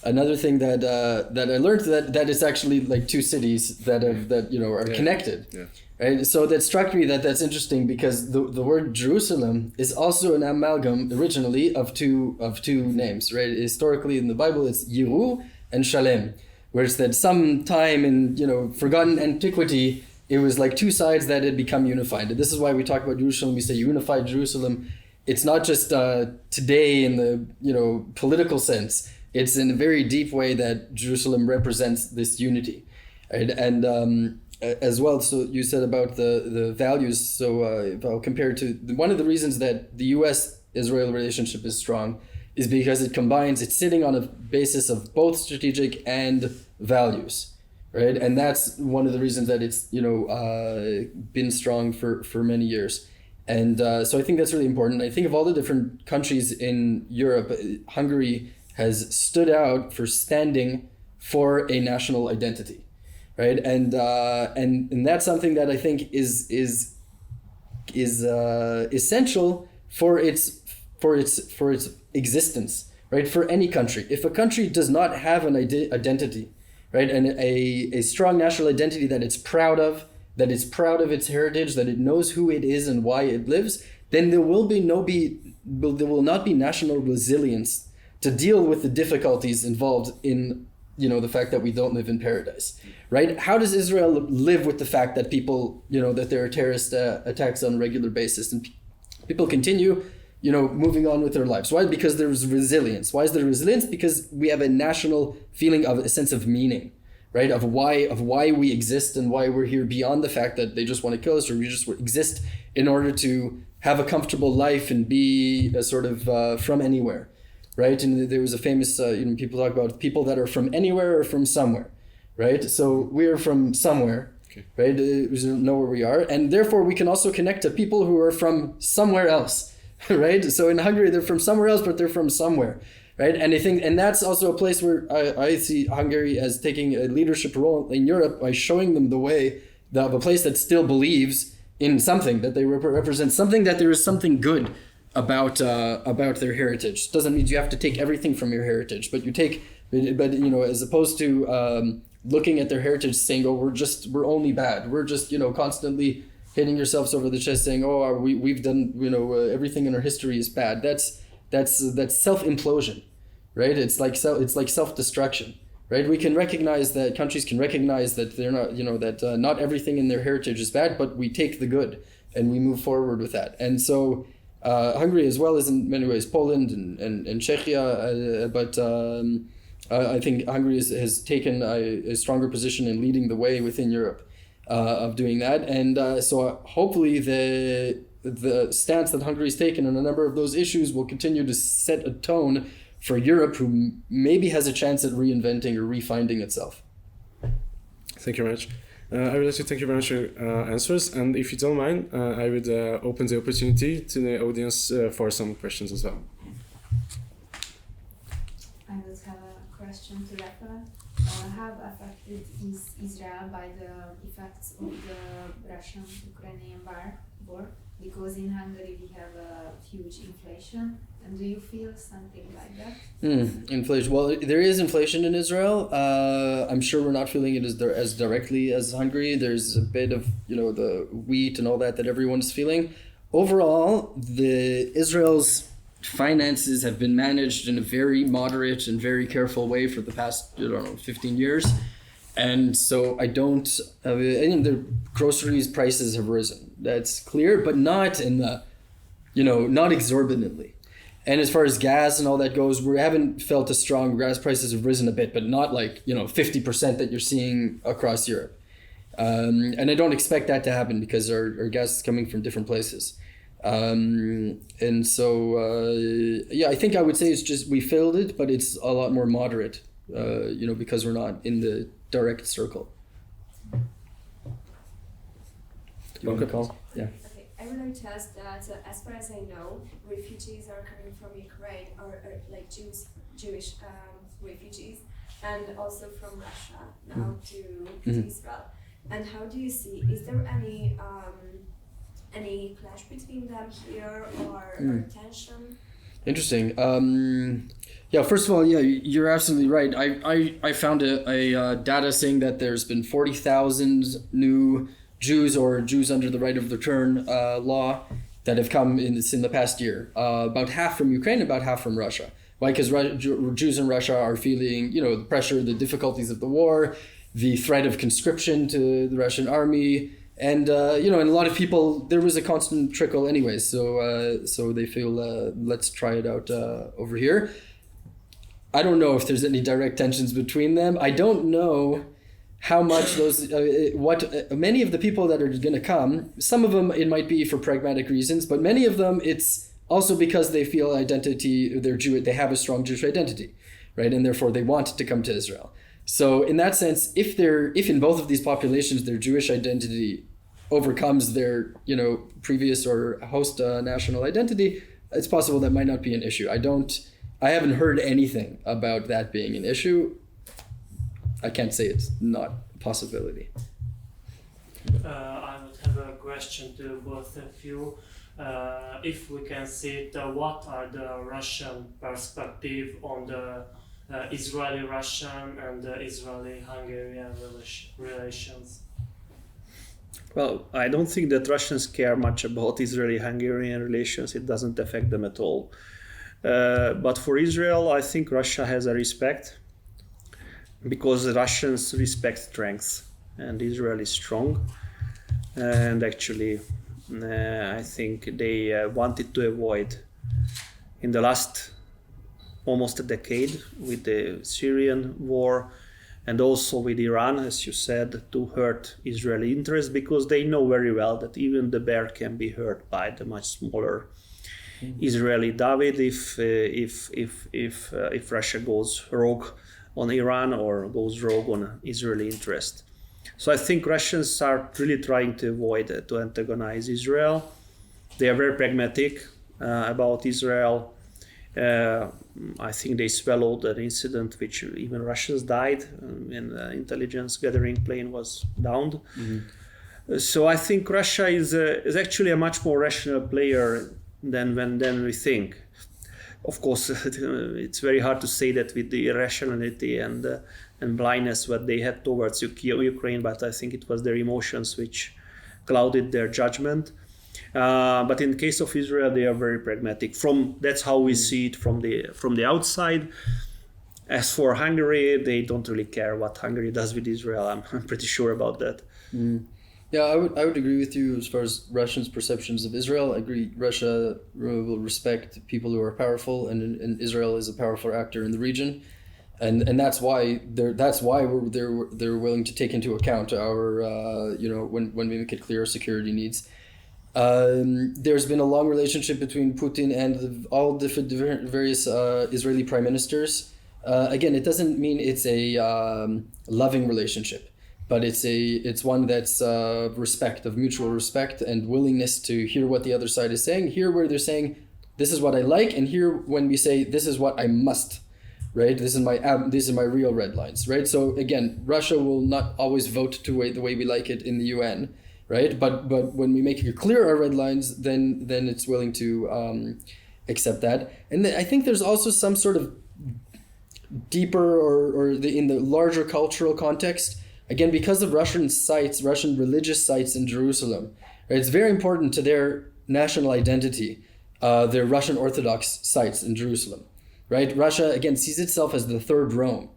another thing that I learned that it's actually like two cities that are connected. Yeah. Right, so that struck me that's interesting because the word Jerusalem is also an amalgam originally of two names. Right, historically in the Bible it's Yeru and Shalem, where it's that sometime in forgotten antiquity it was like two sides that had become unified. And this is why we talk about Jerusalem. We say unified Jerusalem. It's not just today in the political sense. It's in a very deep way that Jerusalem represents this unity, right? And as well, so you said about the values. So if I'll compare it to one of the reasons that the U.S.-Israel relationship is strong is because it's sitting on a basis of both strategic and values, right? And that's one of the reasons that it's been strong for many years. And so I think that's really important. I think of all the different countries in Europe, Hungary has stood out for standing for a national identity. Right, and that's something that I think is essential for its existence. Right, for any country. If a country does not have an identity, right, and a strong national identity that it's proud of, that it's proud of its heritage, that it knows who it is and why it lives, then there will not be national resilience to deal with the difficulties involved in the fact that we don't live in paradise, right? How does Israel live with the fact that people, that there are terrorist attacks on a regular basis and people continue, moving on with their lives? Why? Because there's resilience. Why is there resilience? Because we have a national feeling of a sense of meaning, right? Of why we exist and why we're here beyond the fact that they just want to kill us, or we just exist in order to have a comfortable life and be a sort of from anywhere. Right, and there was a famous, people talk about people that are from anywhere or from somewhere, right? So we're from somewhere, okay. Right? We know where we are, and therefore we can also connect to people who are from somewhere else, right? So in Hungary, they're from somewhere else, but they're from somewhere, right? And I think, and that's also a place where I see Hungary as taking a leadership role in Europe by showing them the way of a place that still believes in something, that they represent something, that there is something good about their heritage. Doesn't mean you have to take everything from your heritage, but as opposed to looking at their heritage saying, oh, we're only bad. We're just, constantly hitting yourselves over the chest saying, oh, we've done, everything in our history is bad. That's self-implosion, right? It's like self-destruction, right? We can recognize that countries can recognize that they're not, that not everything in their heritage is bad, but we take the good and we move forward with that. And so Hungary as well as in many ways Poland and Czechia, but I think Hungary has taken a stronger position in leading the way within Europe of doing that, and so hopefully the stance that Hungary's taken on a number of those issues will continue to set a tone for Europe, who maybe has a chance at reinventing or refinding itself. Thank you very much. I would like to thank you very much for your answers, and if you don't mind, I would open the opportunity to the audience for some questions as well. I would have a question to Raphael. How affected is Israel by the effects of the Russian-Ukrainian war? Because in Hungary we have a huge inflation, and do you feel something like that? Inflation. Well, there is inflation in Israel. I'm sure we're not feeling it as directly as Hungary. There's a bit of the wheat and all that everyone's feeling. Overall, Israel's finances have been managed in a very moderate and very careful way for the past 15 years. And so I think the groceries prices have risen. That's clear, but not in the, not exorbitantly. And as far as gas and all that goes, we haven't felt as strong. Gas prices have risen a bit, but not like, 50% that you're seeing across Europe. And I don't expect that to happen because our gas is coming from different places. And so, I think I would say it's just, we felt it, but it's a lot more moderate, because we're not in the direct circle. You want to call? Yeah. Okay, I would like to ask that, as far as I know, refugees are coming from Ukraine, or like Jewish refugees, and also from Russia now to Israel. And how do you see? Is there any clash between them here or tension? Interesting. First of all, you're absolutely right. I found a data saying that there's been 40,000 new Jews or Jews under the right of return law that have come in the past year. About half from Ukraine, about half from Russia. Why? Because Jews in Russia are feeling, the pressure, the difficulties of the war, the threat of conscription to the Russian army. And, and a lot of people, there was a constant trickle anyway. So they feel, let's try it out over here. I don't know if there's any direct tensions between them. I don't know how much those, many of the people that are going to come, some of them, it might be for pragmatic reasons, but many of them, it's also because they feel identity, they're Jewish, they have a strong Jewish identity, right? And therefore they want to come to Israel. So in that sense, if in both of these populations, their Jewish identity overcomes their, previous or host national identity, it's possible that might not be an issue. I haven't heard anything about that being an issue. I can't say it's not a possibility. I would have a question to both of you. If we can see what are the Russian perspective on the Israeli-Russian and Israeli-Hungarian relations? Well, I don't think that Russians care much about Israeli-Hungarian relations. It doesn't affect them at all. But for Israel, I think Russia has a respect because the Russians respect strength and Israel is strong. And actually, I think they wanted to avoid, in the last almost a decade with the Syrian war and also with Iran, as you said, to hurt Israeli interests because they know very well that even the bear can be hurt by the much smaller Israeli David if Russia goes rogue on Iran or goes rogue on Israeli interest. So I think Russians are really trying to avoid to antagonize Israel. They are very pragmatic about Israel. I think they swallowed an incident which even Russians died when the intelligence gathering plane was downed. So I think Russia is actually a much more rational player than we think. Of course, it's very hard to say that with the irrationality and blindness what they had towards Ukraine, but I think it was their emotions which clouded their judgment. But in the case of Israel, they are very pragmatic. That's how we see it from the outside. As for Hungary, they don't really care what Hungary does with Israel. I'm pretty sure about that. Yeah, I would agree with you as far as Russians' perceptions of Israel. I agree Russia will respect people who are powerful, and Israel is a powerful actor in the region, and that's why they're willing to take into account our when we make it clear our security needs. There's been a long relationship between Putin and all different various Israeli prime ministers. Again, it doesn't mean it's a loving relationship, but it's one that's of mutual respect and willingness to hear what the other side is saying, hear where they're saying, this is what I like, and hear when we say, this is what I must, right? These are my real red lines, right? So again, Russia will not always vote the way we like it in the UN, right? But when we make it clear our red lines, then it's willing to accept that. And I think there's also some sort of deeper or in the larger cultural context, again, because of Russian religious sites in Jerusalem, right? It's very important to their national identity, their Russian Orthodox sites in Jerusalem, right? Russia, again, sees itself as the third Rome,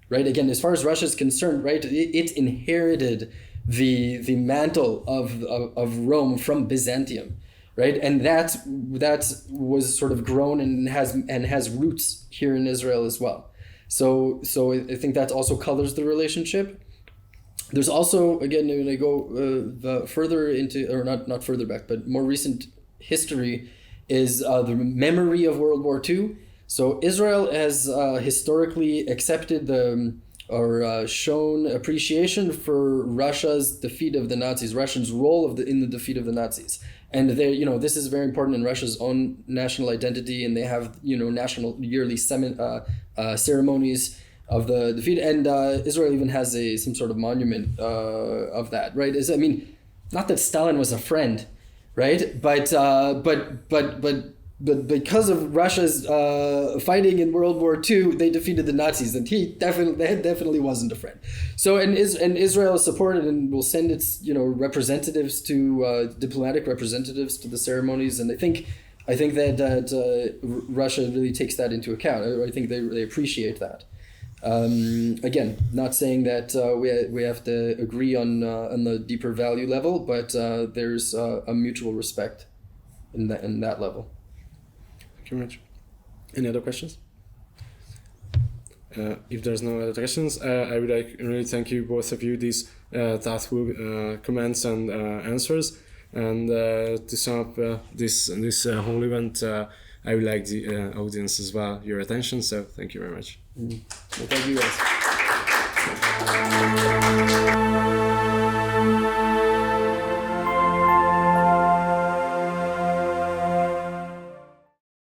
right? Again, as far as Russia is concerned, right, it inherited the mantle of Rome from Byzantium, right? And that was sort of grown and has roots here in Israel as well. So I think that also colors the relationship. There's also, again, when I go further into, or not further back, but more recent history, is the memory of World War II. So Israel has historically accepted shown appreciation for Russia's defeat of the Nazis, Russia's role in the defeat of the Nazis. And this is very important in Russia's own national identity, and they have national yearly ceremonies of the defeat, and Israel even has some sort of monument of that, right? Not that Stalin was a friend, right? But because of Russia's fighting in World War II, they defeated the Nazis, and he definitely wasn't a friend. So and Israel is supported and will send its representatives diplomatic representatives to the ceremonies, and I think that Russia really takes that into account. I think they appreciate that. Again, not saying that we have to agree on the deeper value level, but there's a mutual respect in that level. Thank you very much. Any other questions? If there's no other questions, I would really thank you, both of you, these thoughtful comments and answers. And to sum up this whole event, I would like the audience as well your attention. So thank you very much. Well, thank you guys.